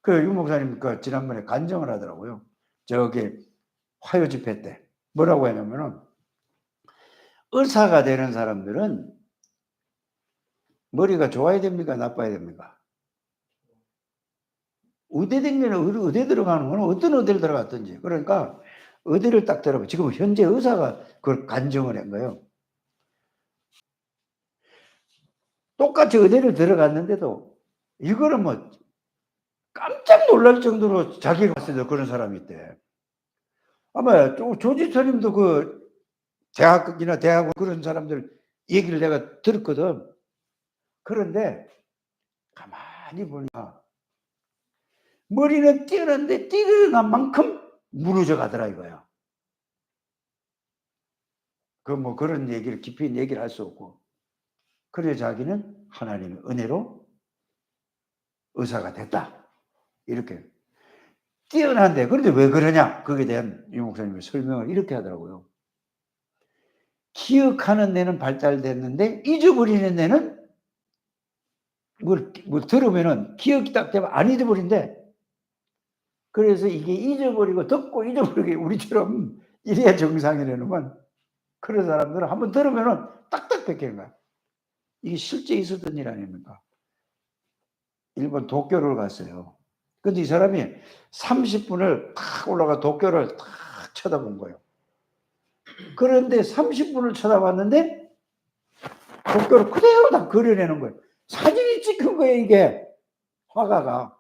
그 유 목사님 그 지난번에 간증을 하더라고요. 저기 화요 집회 때 뭐라고 했냐면은 의사가 되는 사람들은 머리가 좋아야 됩니까? 나빠야 됩니까? 의대 댕기는 의대 들어가는 거는 어떤 의대를 들어갔든지 그러니까 의대를 딱 들어봐. 지금 현재 의사가 그걸 간증을 한 거예요. 똑같이 의대를 들어갔는데도 이거는 뭐 깜짝 놀랄 정도로 자기가 봤을 때 그런 사람이 있대. 아마 조지터님도 그 대학이나 대학원 그런 사람들 얘기를 내가 들었거든. 그런데 가만히 보니까 머리는 뛰어난데 뛰어난 만큼 무너져 가더라 이거야. 그 뭐 그런 얘기를 깊이 얘기를 할 수 없고. 그래 자기는 하나님의 은혜로 의사가 됐다. 이렇게 뛰어난데 그런데 왜 그러냐? 거기에 대한 유 목사님의 설명을 이렇게 하더라고요. 기억하는 뇌는 발달됐는데 잊어버리는 뇌는 뭘 들으면은 기억이 딱 되면 안 잊어버린대. 그래서 이게 잊어버리고 듣고 잊어버리고 우리처럼 이래야 정상이라는 건 그런 사람들은 한번 들으면은 딱딱 뺏기는 거야. 이게 실제 있었던 일 아닙니까? 일본 도쿄를 갔어요. 근데 이 사람이 30분을 탁 올라가 도쿄를 탁 쳐다본 거예요. 그런데 30분을 쳐다봤는데 도쿄를 그대로 다 그려내는 거예요. 사진이 찍힌 거예요, 이게. 화가가.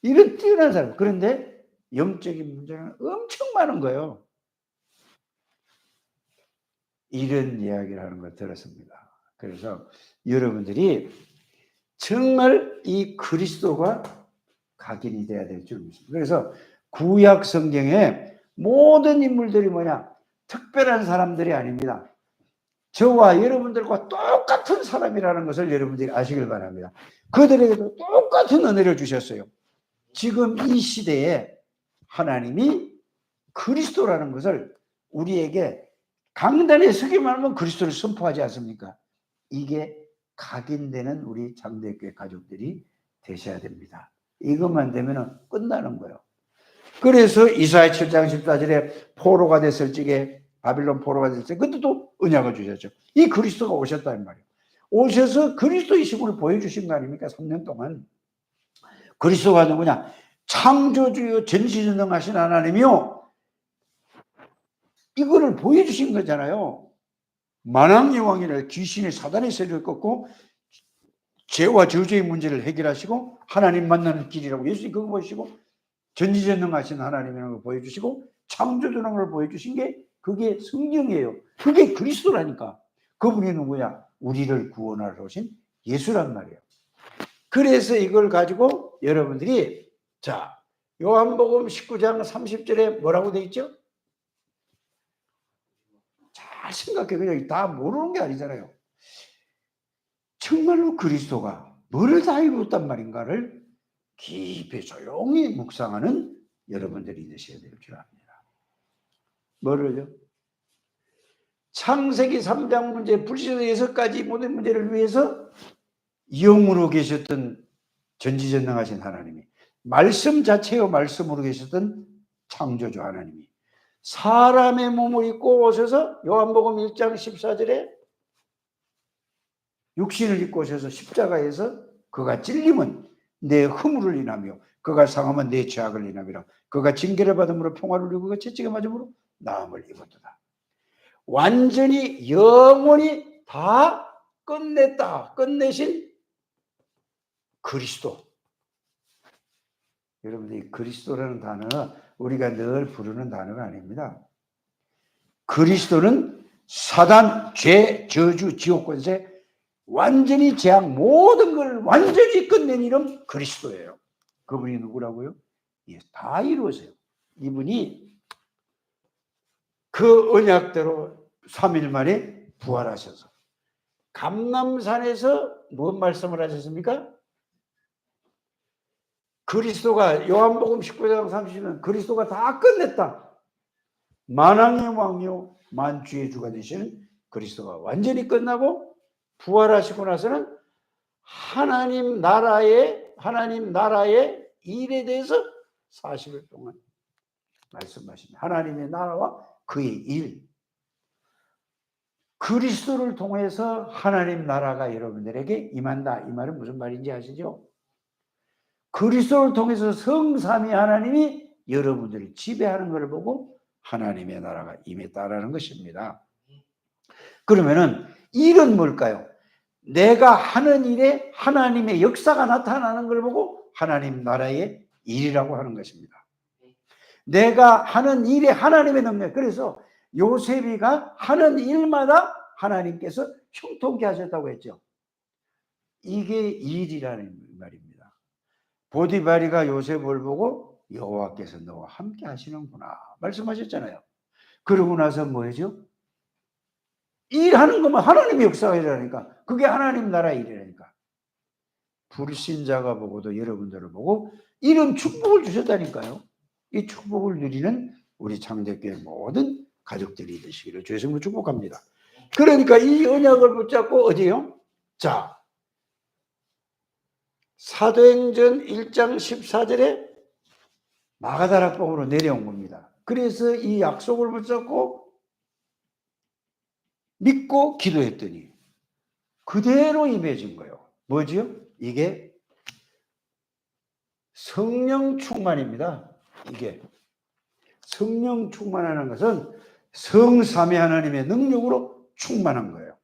이런 뛰어난 사람. 그런데 영적인 문제는 엄청 많은 거예요. 이런 이야기를 하는 걸 들었습니다. 그래서 여러분들이 정말 이 그리스도가 각인이 돼야 될 줄 믿습니다. 그래서 구약 성경에 모든 인물들이 뭐냐? 특별한 사람들이 아닙니다. 저와 여러분들과 똑같은 사람이라는 것을 여러분들이 아시길 바랍니다. 그들에게도 똑같은 은혜를 주셨어요. 지금 이 시대에 하나님이 그리스도라는 것을 우리에게 강단에 서기만 하면 그리스도를 선포하지 않습니까? 이게 각인되는 우리 장대교회 가족들이 되셔야 됩니다. 이것만 되면 끝나는 거예요. 그래서 이사야 7장 14절에 포로가 됐을 적에 바빌론 포로가 됐을 때 그때도 언약을 주셨죠. 이 그리스도가 오셨다는 말이에요. 오셔서 그리스도의 식으로 보여주신 거 아닙니까? 3년 동안. 그리스도가 누구냐? 창조주요 전지전능하신 하나님이요. 이거를 보여주신 거잖아요. 만왕여왕이라 귀신의 사단의 세력을 꺾고 죄와 저주의 문제를 해결하시고 하나님 만나는 길이라고 예수님 그거 보시고 전지전능하신 하나님이라는 걸 보여주시고 창조주라는 걸 보여주신 게 그게 성경이에요. 그게 그리스도라니까. 그분이 누구냐? 우리를 구원하러 오신 예수란 말이에요. 그래서 이걸 가지고 여러분들이 자 요한복음 19장 30절에 뭐라고 돼 있죠? 잘 생각해. 그냥 다 모르는 게 아니잖아요. 정말로 그리스도가 뭐를 다 이루었단 말인가를 깊이 조용히 묵상하는 여러분들이 되셔야 될 줄 압니다. 뭐를요? 창세기 3장 문제, 불시도 6가지 모든 문제를 위해서 영으로 계셨던 전지전능하신 하나님이 말씀 자체의 말씀으로 계셨던 창조주 하나님이 사람의 몸을 입고 오셔서 요한복음 1장 14절에 육신을 입고 오셔서 십자가에서 그가 찔림은 내 허물을 인하며 그가 상함은 내 죄악을 인하며 그가 징계를 받음으로 평화를 누리고 그가 채찍에 맞음으로 나음을 입었도다. 완전히 영원히 다 끝냈다. 끝내신 그리스도. 여러분들 그리스도라는 단어는 우리가 늘 부르는 단어가 아닙니다. 그리스도는 사단, 죄, 저주, 지옥 권세 완전히 죄악 모든 걸 완전히 끝낸 이름 그리스도예요. 그분이 누구라고요? 예, 다 이루었어요. 이분이 그 언약대로 3일 만에 부활하셔서 감람산에서 무슨 말씀을 하셨습니까? 그리스도가 요한복음 19장 30년 그리스도가 다 끝냈다. 만왕의 왕이요 만주의 주가 되시는 그리스도가 완전히 끝나고 부활하시고 나서는 하나님 나라의 일에 대해서 40일 동안 말씀하십니다. 하나님의 나라와 그의 일. 그리스도를 통해서 하나님 나라가 여러분들에게 임한다. 이 말은 무슨 말인지 아시죠? 그리스도를 통해서 성삼위 하나님이 여러분들을 지배하는 것을 보고 하나님의 나라가 임했다라는 것입니다. 그러면은 일은 뭘까요? 내가 하는 일에 하나님의 역사가 나타나는 걸 보고 하나님 나라의 일이라고 하는 것입니다. 내가 하는 일에 하나님의 능력. 그래서 요셉이가 하는 일마다 하나님께서 형통케 하셨다고 했죠. 이게 일이라는 말입니다. 보디발이가 요셉을 보고 여호와께서 너와 함께 하시는구나 말씀하셨잖아요. 그러고 나서 뭐죠? 일하는 것만 하나님의 역사가 일어나니까 그게 하나님 나라의 일이라니까. 불신자가 보고도 여러분들을 보고 이런 축복을 주셨다니까요. 이 축복을 누리는 우리 창대교회 모든 가족들이 되시기를 주의 이름으로 축복합니다. 그러니까 이 언약을 붙잡고 어디요? 자, 사도행전 1장 14절에 마가다락방으로 내려온 겁니다. 그래서 이 약속을 붙잡고 믿고 기도했더니 그대로 임해진 거예요. 뭐지요? 이게 성령 충만입니다. 이게 성령 충만하는 것은 성삼위 하나님의 능력으로 충만한 거예요.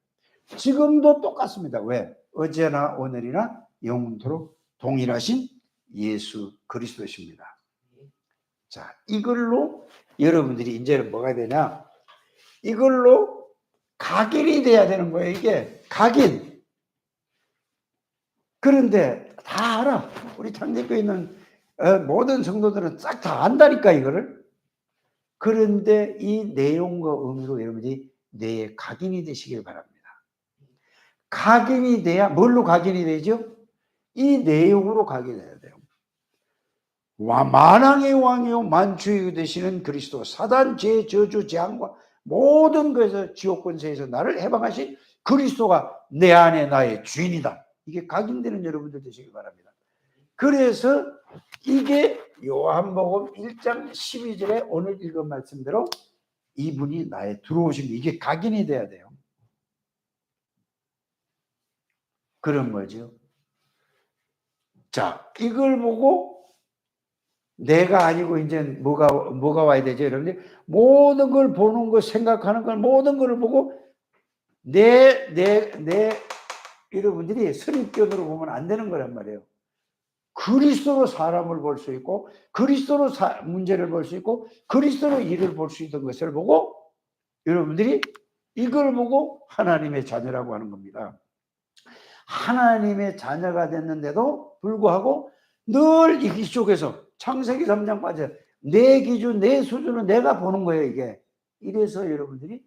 지금도 똑같습니다. 왜? 어제나 오늘이나 영원토록 동일하신 예수 그리스도십니다. 자, 이걸로 여러분들이 이제는 뭐가 되냐? 이걸로 각인이 돼야 되는 거예요. 이게 각인. 그런데 다 알아. 우리 창대교에 있는 모든 성도들은 싹 다 안다니까 이거를. 그런데 이 내용과 의미로 여러분들이 뇌에 각인이 되시길 바랍니다. 각인이 돼야 뭘로 각인이 되죠? 이 내용으로 각인해야 돼요. 만왕의 왕이요 만주의 되시는 그리스도, 사단 죄 저주 재앙과 모든 것에서 지옥 권세에서 나를 해방하신 그리스도가 내 안에 나의 주인이다. 이게 각인되는 여러분들 되시길 바랍니다. 그래서 이게 요한복음 1장 12절에 오늘 읽은 말씀대로 이분이 나에 들어오신 게 이게 각인이 돼야 돼요. 그런 거죠. 자, 이걸 보고 내가 아니고 이제 뭐가 와야 되죠, 여러분들? 모든 걸 보는 거, 생각하는 걸, 모든 걸 보고 여러분들이 선입견으로 보면 안 되는 거란 말이에요. 그리스도로 사람을 볼 수 있고, 그리스도로 문제를 볼 수 있고, 그리스도로 일을 볼 수 있는 것을 보고, 여러분들이 이걸 보고 하나님의 자녀라고 하는 겁니다. 하나님의 자녀가 됐는데도 불구하고 늘 이쪽에서 창세기 3장 빠져 내 기준, 내 수준은 내가 보는 거예요, 이게. 이래서 여러분들이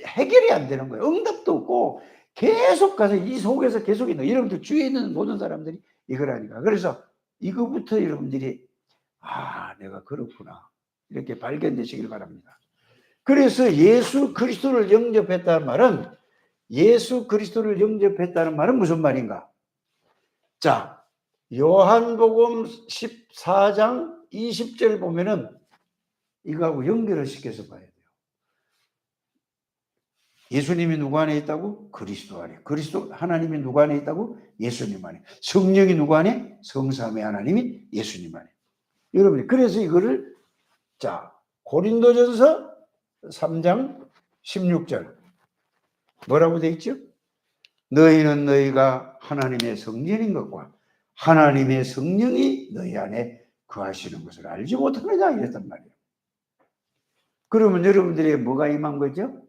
해결이 안 되는 거예요. 응답도 없고 계속 가서 이 속에서 계속 있는, 여러분들 주위에 있는 모든 사람들이 이거라니까. 그래서 이거부터 여러분들이 내가 그렇구나 이렇게 발견되시길 바랍니다. 그래서 예수 그리스도를 영접했다는 말은, 예수 그리스도를 영접했다는 말은 무슨 말인가? 자, 요한복음 14장 20절 보면은 이거하고 연결을 시켜서 봐야 돼요. 예수님이 누구 안에 있다고? 그리스도 안에. 그리스도 하나님이 누구 안에 있다고? 예수님 안에. 성령이 누구 안에? 성삼위 하나님이 예수님 안에. 여러분이 그래서 이거를, 자, 고린도전서 3장 16절 뭐라고 되어 있죠? 너희는 너희가 하나님의 성전인 것과 하나님의 성령이 너희 안에 거하시는 것을 알지 못하느냐 이랬단 말이에요. 그러면 여러분들에게 뭐가 임한 거죠?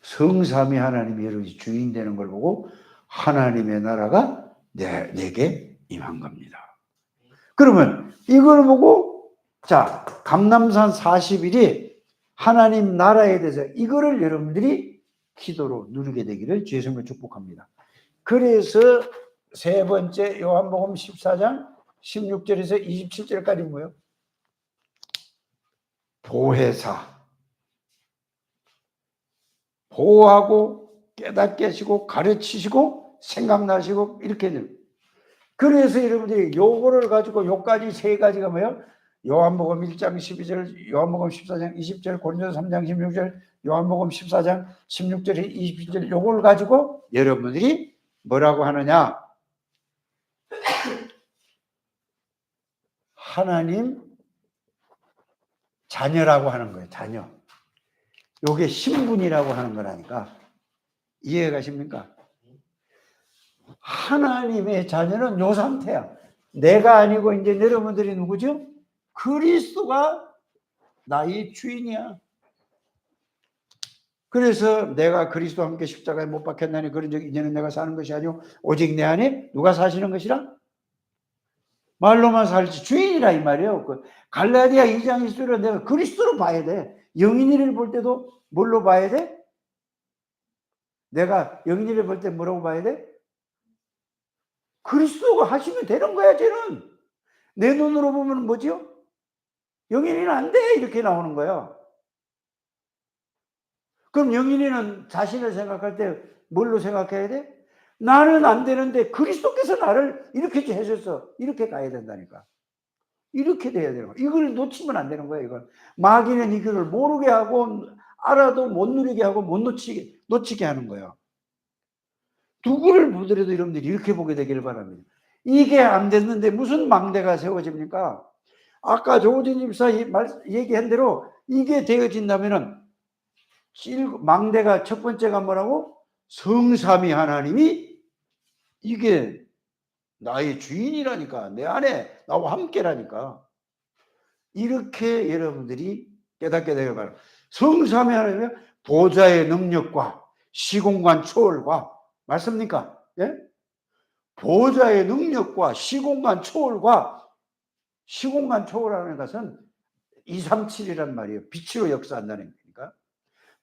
성삼위 하나님이 여러분이 주인 되는 걸 보고 하나님의 나라가 내게 임한 겁니다. 그러면 이걸 보고, 자, 감람산 40일이 하나님 나라에 대해서 이거를 여러분들이 기도로 누리게 되기를 주의 이름으로 축복합니다. 그래서 세 번째 요한복음 14장 16절에서 27절까지 뭐예요? 보혜사, 보호하고 깨닫게 하시고 가르치시고 생각나시고 이렇게 돼요. 그래서 여러분들이 요거를 가지고 요까지 세 가지가 뭐예요? 요한복음 1장 12절, 요한복음 14장 20절, 고린도서 3장 16절, 요한복음 14장 16절에 27절, 요걸 가지고 여러분들이 뭐라고 하느냐? 하나님 자녀라고 하는 거예요. 자녀. 요게 신분이라고 하는 거라니까. 이해가 가십니까? 하나님의 자녀는 요 상태야. 내가 아니고 이제 여러분들이 누구죠? 그리스도가 나의 주인이야. 그래서 내가 그리스도와 함께 십자가에 못 박혔나니 그런즉 이제는 내가 사는 것이 아니오 오직 내 안에 누가 사시는 것이라? 말로만 살지 주인이라 이 말이에요. 그 갈라디아 2장 1절에 내가 그리스도로 봐야 돼. 영인이를 볼 때도 뭘로 봐야 돼? 내가 영인이를 볼 때 뭐라고 봐야 돼? 그리스도가 하시면 되는 거야. 쟤는 내 눈으로 보면 뭐지요? 영인이는 안 돼 이렇게 나오는 거야. 그럼 영인이는 자신을 생각할 때 뭘로 생각해야 돼? 나는 안 되는데 그리스도께서 나를 이렇게 해줬어. 이렇게 가야 된다니까. 이렇게 돼야 되는 거야. 이걸 놓치면 안 되는 거야. 이걸 마귀는 이걸 모르게 하고 알아도 못 누리게 하고 못 놓치게 하는 거야. 누구를 보더라도 여러분들이 이렇게 보게 되기를 바랍니다. 이게 안 됐는데 무슨 망대가 세워집니까? 아까 조진 집사 얘기한 대로 이게 되어진다면은 망대가 첫 번째가 뭐라고? 성삼위 하나님이 이게 나의 주인이라니까. 내 안에 나와 함께라니까. 이렇게 여러분들이 깨닫게 되길 바랍니다. 성삼위 하나님은 보좌의 능력과 시공간 초월과 맞습니까? 예? 보좌의 능력과 시공간 초월과 시공간 초월하는 것은 237이란 말이에요. 빛으로 역사한다는 거니까.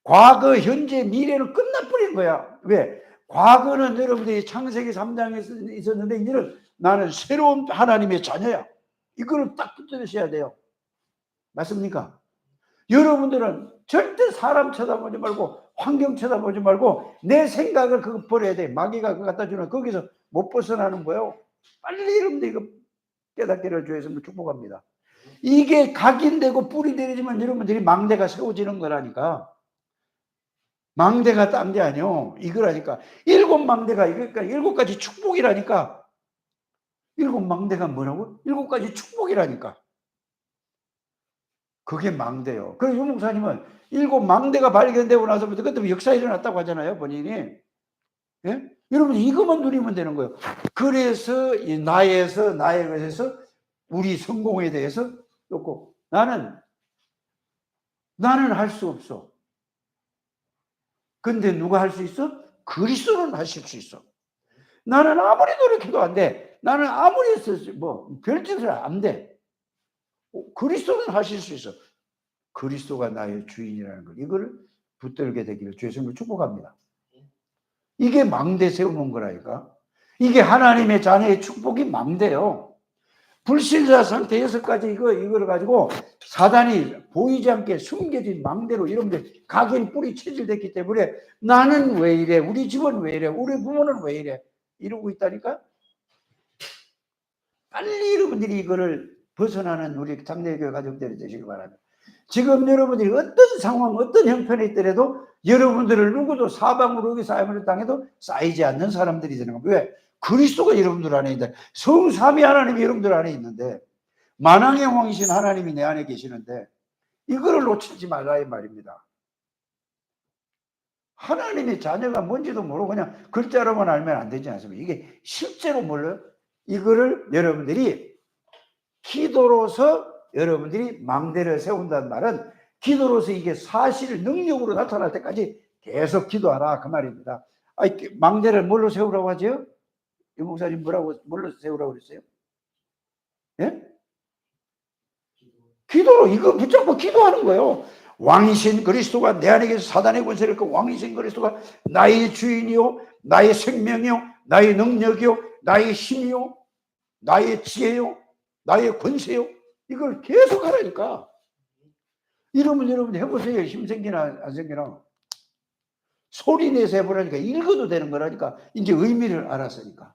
과거, 현재, 미래는 끝나버린 거야. 왜? 과거는 여러분들이 창세기 3장에 있었는데 이제는 나는 새로운 하나님의 자녀야. 이거를 딱 붙들으셔야 돼요. 맞습니까? 여러분들은 절대 사람 쳐다보지 말고 환경 쳐다보지 말고 내 생각을 그거 버려야 돼. 마귀가 그거 갖다 주는 거기서 못 벗어나는 거예요. 빨리 여러분들 이거 깨닫기를 주에서 축복합니다. 이게 각인되고 뿌리 내리지만 여러분들이 망대가 세워지는 거라니까. 망대가 딴 게 아니요. 이거라니까. 7망대가 그러니까 7가지 축복이라니까. 7망대가 뭐라고? 7가지 축복이라니까. 그게 망대요. 그래서 유 목사님은 7망대가 발견되고 나서부터 그때 역사 일어났다고 하잖아요. 본인이. 예? 여러분 이것만 누리면 되는 거예요. 그래서 이 나의 것에서 우리 성공에 대해서 놓고 나는 할 수 없어. 근데 누가 할 수 있어? 그리스도는 하실 수 있어. 나는 아무리 노력해도 안 돼. 나는 아무리 별짓을 안 돼. 그리스도는 하실 수 있어. 그리스도가 나의 주인이라는 것. 이거를 붙들게 되기를 주의 이름으로 축복합니다. 이게 망대 세우는 거라니까. 이게 하나님의 자녀의 축복이 망대요. 불신자 상태 6가지 이거를 가지고 사단이 보이지 않게 숨겨진 망대로 여러분들 각인 뿌리 체질됐기 때문에 나는 왜 이래? 우리 집은 왜 이래? 우리 부모는 왜 이래? 이러고 있다니까? 빨리 여러분들이 이거를 벗어나는 우리 장래교회 가족들이 되시길 바랍니다. 지금 여러분들이 어떤 상황, 어떤 형편에 있더라도 여러분들을 누구도 사방으로 여기 쌓임을 당해도 쌓이지 않는 사람들이 되는 겁니다. 왜? 그리스도가 여러분들 안에 있는데, 성삼위 하나님이 여러분들 안에 있는데, 만왕의 왕이신 하나님이 내 안에 계시는데 이거를 놓치지 말라 이 말입니다. 하나님의 자녀가 뭔지도 모르고 그냥 글자로만 알면 안 되지 않습니까? 이게 실제로 몰라요. 이거를 여러분들이 기도로서 여러분들이 망대를 세운다는 말은 기도로서 이게 사실 능력으로 나타날 때까지 계속 기도하라 그 말입니다. 망대를 뭘로 세우라고 하죠? 이 목사님 뭘로 세우라고 그랬어요? 예? 기도로 이거 붙잡고 기도하는 거예요. 왕이신 그리스도가 내 안에 계셔 사단의 권세를 그 왕이신 그리스도가 나의 주인이요 나의 생명이요 나의 능력이요 나의 힘이요 나의 지혜요 나의 권세요 이걸 계속 하라니까. 이러면 여러분 해보세요. 힘 생기나 안 생기나. 소리 내서 해보라니까. 읽어도 되는 거라니까. 이제 의미를 알았으니까.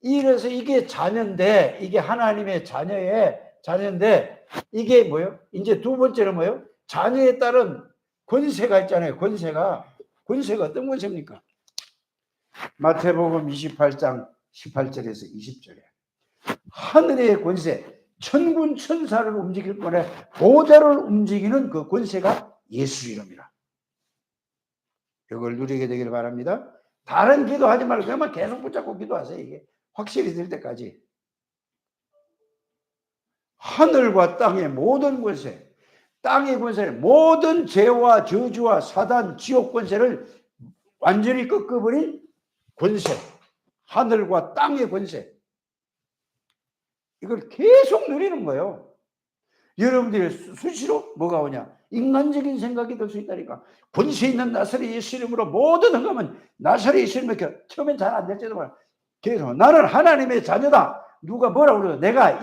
이래서 이게 자녀인데 이게 하나님의 자녀인데 이게 뭐예요? 이제 두 번째는 뭐예요? 자녀에 따른 권세가 있잖아요. 권세가 어떤 권세입니까? 마태복음 28장 18절에서 20절에 하늘의 권세, 천군 천사를 움직일 뿐에 보좌를 움직이는 그 권세가 예수 이름이라. 이걸 누리게 되기를 바랍니다. 다른 기도하지 말고 그냥 계속 붙잡고 기도하세요. 이게 확실히 될 때까지. 하늘과 땅의 모든 권세, 땅의 권세, 모든 죄와 저주와 사단, 지옥 권세를 완전히 꺾어버린 권세, 하늘과 땅의 권세, 이걸 계속 누리는 거예요. 여러분들이 수시로 뭐가 오냐? 인간적인 생각이 들 수 있다니까. 권세 있는 나사렛 예수 이름으로 모든 흑암은 나사렛 예수 이름으로 처음엔 잘 안 될지도 몰라. 계속 나는 하나님의 자녀다. 누가 뭐라고 그래도 내가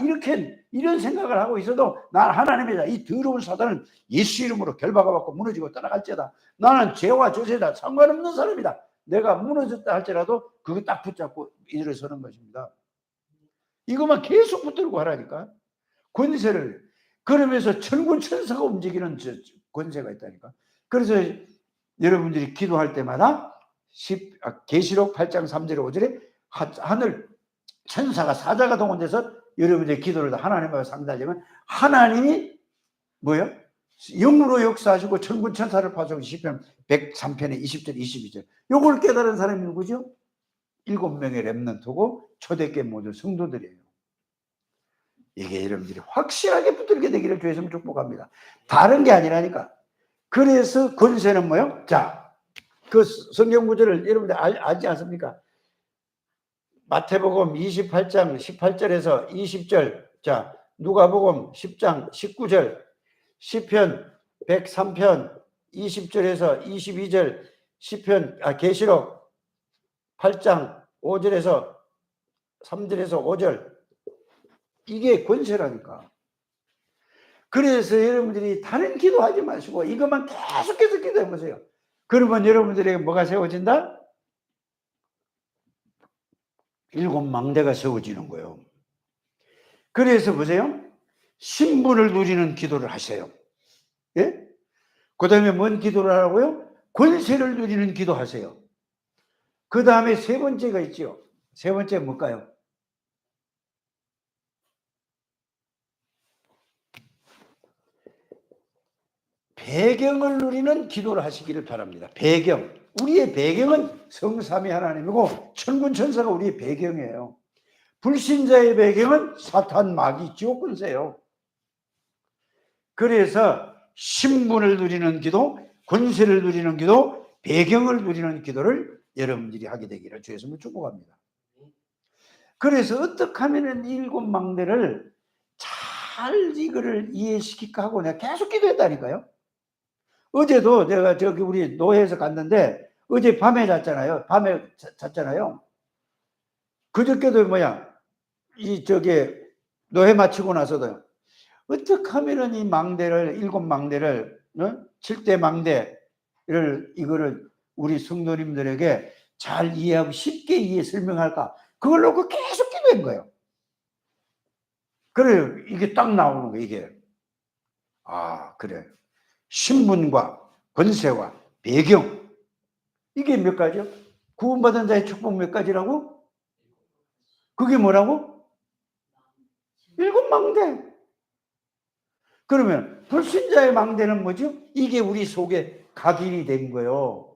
이런 생각을 하고 있어도 난 하나님의 자, 이 더러운 사단은 예수 이름으로 결박을 받고 무너지고 떠나갈지어다. 나는 죄와 저세다. 상관없는 사람이다. 내가 무너졌다 할지라도 그거 딱 붙잡고 일어서는 것입니다. 이것만 계속 붙들고 하라니까. 권세를. 그러면서 천군 천사가 움직이는 권세가 있다니까. 그래서 여러분들이 기도할 때마다 계시록 8장 3절에 5절에 하늘 천사가 사자가 동원돼서 여러분들의 기도를 하나님과 상달하면 하나님이 뭐요? 영으로 역사하시고 천군 천사를 파송하시고 시편 103편의 20절 22절 요걸 깨달은 사람이 누구죠? 7명의 렘넌트고 초대교회 모두 성도들이에요. 이게 여러분들이 확실하게 붙들게 되기를 주에서 축복합니다. 다른 게 아니라니까. 그래서 권세는 뭐요? 자, 그 성경 구절을 여러분들 알지 않습니까? 마태복음 28장 18절에서 20절, 자, 누가복음 10장 19절, 시편 103편 20절에서 22절, 계시록 8장 5절에서 3절에서 5절, 이게 권세라니까. 그래서 여러분들이 다른 기도하지 마시고 이것만 계속해서 기도해 보세요. 그러면 여러분들에게 뭐가 세워진다? 7망대가 세워지는 거예요. 그래서 보세요. 신분을 누리는 기도를 하세요. 예? 그 다음에 뭔 기도를 하라고요? 권세를 누리는 기도하세요. 그 다음에 세 번째가 있죠. 세 번째 뭘까요? 배경을 누리는 기도를 하시기를 바랍니다. 배경. 우리의 배경은 성삼위 하나님이고 천군 천사가 우리의 배경이에요. 불신자의 배경은 사탄, 마귀, 지옥 권세예요. 그래서 신분을 누리는 기도, 권세를 누리는 기도, 배경을 누리는 기도를 여러분들이 하게 되기를 주의 이름으로 축복합니다. 그래서 어떻게 하면 7망대를 잘 이거를 이해시킬까 하고 내가 계속 기도했다니까요. 어제도 내가 저기 우리 노회에서 갔는데 어제 밤에 잤잖아요. 그저께도 노회 마치고 나서도 어떻게 하면은 이 망대를 7망대를 7대 망대를 이거를 우리 성도님들에게 잘 이해하고 쉽게 설명할까? 그걸 놓고 계속 기도한 거예요. 그래요. 이게 딱 나오는 거예요. 이게. 아, 그래. 신분과 권세와 배경. 이게 몇 가지요? 구원받은 자의 축복 몇 가지라고? 그게 뭐라고? 7망대. 그러면 불신자의 망대는 뭐죠? 이게 우리 속에 각인이 된 거예요.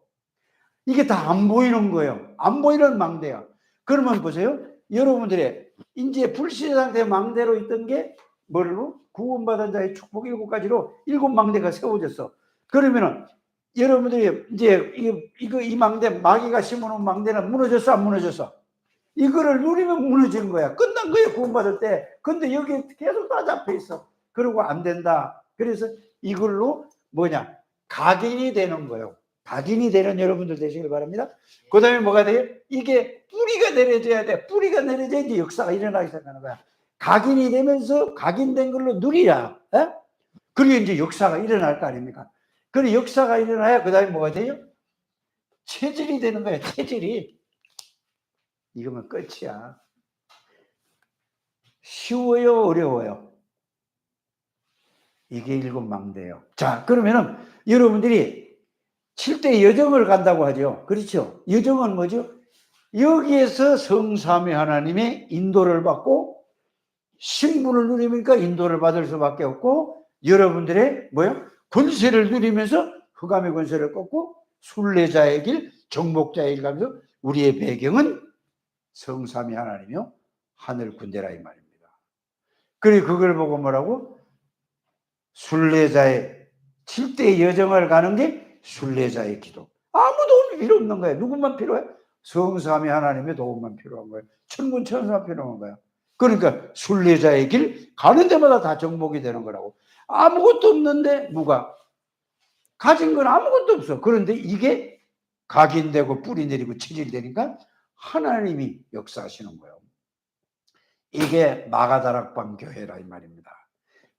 이게 다 안 보이는 거예요. 안 보이는 망대야. 그러면 보세요. 여러분들의 이제 불신자 상태의 망대로 있던 게 뭐로? 구원받은 자의 축복 7가지로 7망대가 세워졌어. 그러면은 여러분들이 이제 이 망대, 마귀가 심어놓은 망대는 무너졌어, 안 무너졌어? 이거를 누리면 무너지는 거야. 끝난 거예요, 구원받을 때. 근데 여기 계속 다 잡혀 있어. 그러고 안 된다. 그래서 이걸로 각인이 되는 거예요. 각인이 되는 여러분들 되시길 바랍니다. 그 다음에 뭐가 돼요? 이게 뿌리가 내려져야 돼. 뿌리가 내려져야 이제 역사가 일어나기 시작하는 거야. 각인이 되면서 각인된 걸로 누리라. 그리고 이제 역사가 일어날 거 아닙니까? 그리고 역사가 일어나야 그 다음에 뭐가 돼요? 체질이 되는 거야. 체질이. 이거면 끝이야. 쉬워요, 어려워요? 이게 7망대예요. 자, 그러면은 여러분들이 7대 여정을 간다고 하죠. 그렇죠? 여정은 뭐죠? 여기에서 성삼위 하나님의 인도를 받고 신분을 누리니까 인도를 받을 수밖에 없고 여러분들의 권세를 누리면서 흑암의 권세를 꺾고 순례자의 길, 정복자의 길 가면서 우리의 배경은 성삼위 하나님이요 하늘 군대라 이 말입니다. 그래 그걸 보고 뭐라고? 순례자의 7대 여정을 가는 게 순례자의 기도. 아무 도움이 필요 없는 거예요. 누구만 필요해? 성삼위 하나님의 도움만 필요한 거예요. 천군 천사가 필요한 거야. 그러니까 순례자의 길 가는 데마다 다 정복이 되는 거라고. 아무것도 없는데 누가 가진 건 아무것도 없어. 그런데 이게 각인되고 뿌리 내리고 체질되니까 하나님이 역사하시는 거예요. 이게 마가다락방 교회라 이 말입니다.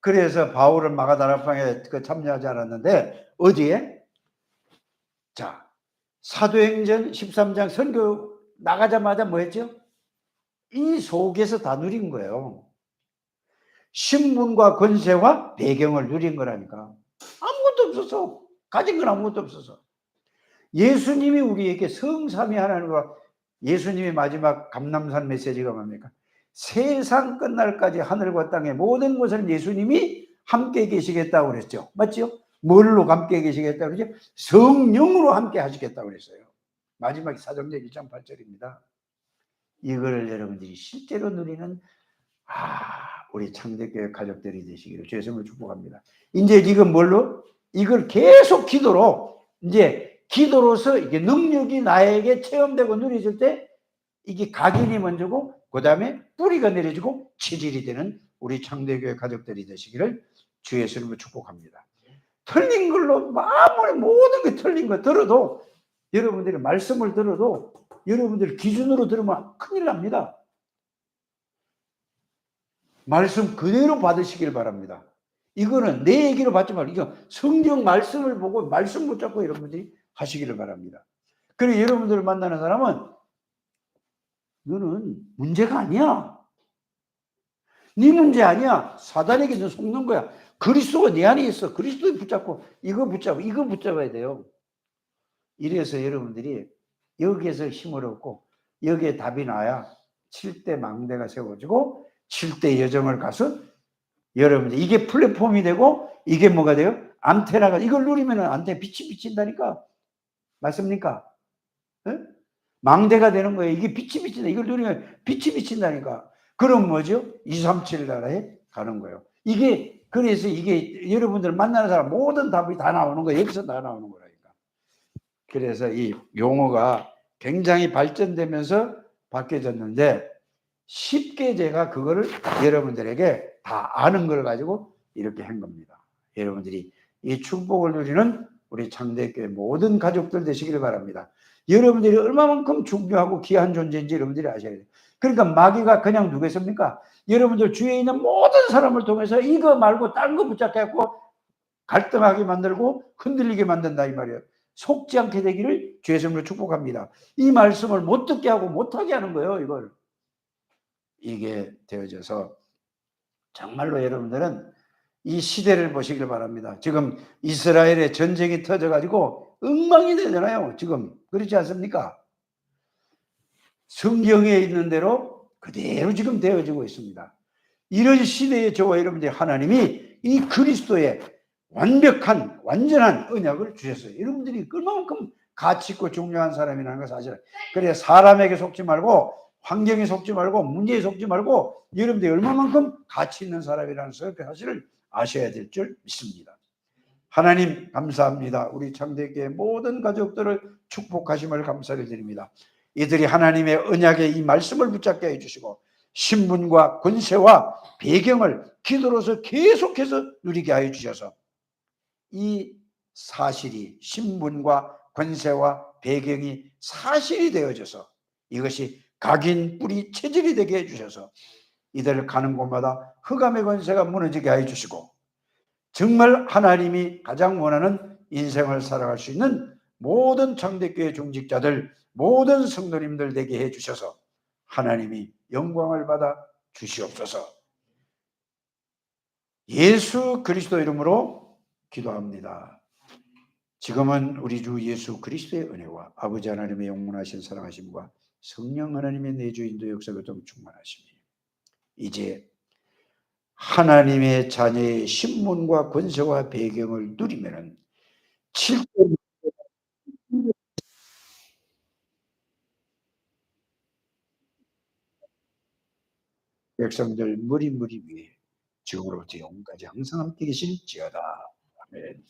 그래서 바울은 마가다락방에 참여하지 않았는데 어디에? 자, 사도행전 13장 선교 나가자마자 뭐 했죠? 이 속에서 다 누린 거예요. 신분과 권세와 배경을 누린 거라니까. 아무것도 없어서, 가진 건 아무것도 없어서. 예수님이 우리에게 성삼위 하나님과 예수님의 마지막 감람산 메시지가 뭡니까? 세상 끝날까지 하늘과 땅의 모든 것을 예수님이 함께 계시겠다고 그랬죠. 맞죠? 뭘로 함께 계시겠다고 그랬죠? 성령으로 함께 하시겠다고 그랬어요. 마지막 사도행전 1장 8절입니다. 이거를 여러분들이 실제로 누리는 우리 창대교회 가족들이 되시기를 주의 이름으로 축복합니다. 이제 이건 뭘로? 이걸 계속 기도로 이제 기도로서 이게 능력이 나에게 체험되고 누려질 때 이게 각인이 먼저고 그 다음에 뿌리가 내려지고 체질이 되는 우리 창대교회 가족들이 되시기를 주의 이름으로 축복합니다. 틀린 걸로 아무리 모든 게 틀린 거 들어도 여러분들이 말씀을 들어도 여러분들 기준으로 들으면 큰일 납니다. 말씀 그대로 받으시길 바랍니다. 이거는 내 얘기로 받지 말고 이거 성경 말씀을 보고 말씀 붙잡고 여러분들이 하시기를 바랍니다. 그리고 여러분들을 만나는 사람은 너는 문제가 아니야. 네 문제 아니야. 사단에게 너 속는 거야. 그리스도가 네 안에 있어. 그리스도 붙잡고 이거 붙잡아야 돼요. 이래서 여러분들이 여기에서 힘을 얻고 여기에 답이 나야 7대 망대가 세워지고 7대 여정을 가서 여러분들 이게 플랫폼이 되고 이게 뭐가 돼요? 안테나가 이걸 누리면 안테나 빛이 비친다니까. 맞습니까? 네? 망대가 되는 거예요. 이게 빛이 비친다. 이걸 누리면 빛이 비친다니까. 그럼 뭐죠? 237 나라에 가는 거예요. 이게 그래서 이게 여러분들 만나는 사람 모든 답이 다 나오는 거예요. 여기서 다 나오는 거라니까. 그래서 이 용어가 굉장히 발전되면서 바뀌어졌는데 쉽게 제가 그거를 여러분들에게 다 아는 걸 가지고 이렇게 한 겁니다. 여러분들이 이 축복을 누리는 우리 창대교회 모든 가족들 되시기를 바랍니다. 여러분들이 얼마만큼 중요하고 귀한 존재인지 여러분들이 아셔야 돼요. 그러니까 마귀가 그냥 누구겠습니까? 여러분들 주위에 있는 모든 사람을 통해서 이거 말고 딴 거 붙잡게 하고 갈등하게 만들고 흔들리게 만든다 이 말이에요. 속지 않게 되기를 주의 이름으로 축복합니다. 이 말씀을 못 듣게 하고 못하게 하는 거예요. 이걸. 이게 되어져서 정말로 여러분들은 이 시대를 보시길 바랍니다. 지금 이스라엘의 전쟁이 터져가지고 엉망이 되잖아요. 지금 그렇지 않습니까? 성경에 있는 대로 그대로 지금 되어지고 있습니다. 이런 시대에 저와 여러분들 하나님이 이 그리스도의 완벽한 완전한 언약을 주셨어요. 여러분들이 그만큼 가치 있고 중요한 사람이라는 걸 사실은. 그래 사람에게 속지 말고 환경에 속지 말고 문제에 속지 말고 여러분들이 얼마만큼 가치 있는 사람이라는 사실을 아셔야 될 줄 믿습니다. 하나님 감사합니다. 우리 창대교회 모든 가족들을 축복하심을 감사를 드립니다. 이들이 하나님의 언약의 이 말씀을 붙잡게 해주시고 신분과 권세와 배경을 기도로서 계속해서 누리게 하여 주셔서 이 사실이 신분과 권세와 배경이 사실이 되어져서 이것이 각인 뿌리 체질이 되게 해주셔서 이들 가는 곳마다 흑암의 권세가 무너지게 하여 주시고 정말 하나님이 가장 원하는 인생을 살아갈 수 있는 모든 창대교회 중직자들 모든 성도님들 되게 해주셔서 하나님이 영광을 받아 주시옵소서. 예수 그리스도 이름으로 기도합니다. 지금은 우리 주 예수 그리스도의 은혜와 아버지 하나님의 영원하신 사랑하심과 성령 하나님의 내주 인도 역사가 좀 충만하시니 이제 하나님의 자녀의 신분과 권세와 배경을 누리면은 7대 백성들 무리 위에 지금으로부터 영원까지 항상 함께 계실지어다. 아멘.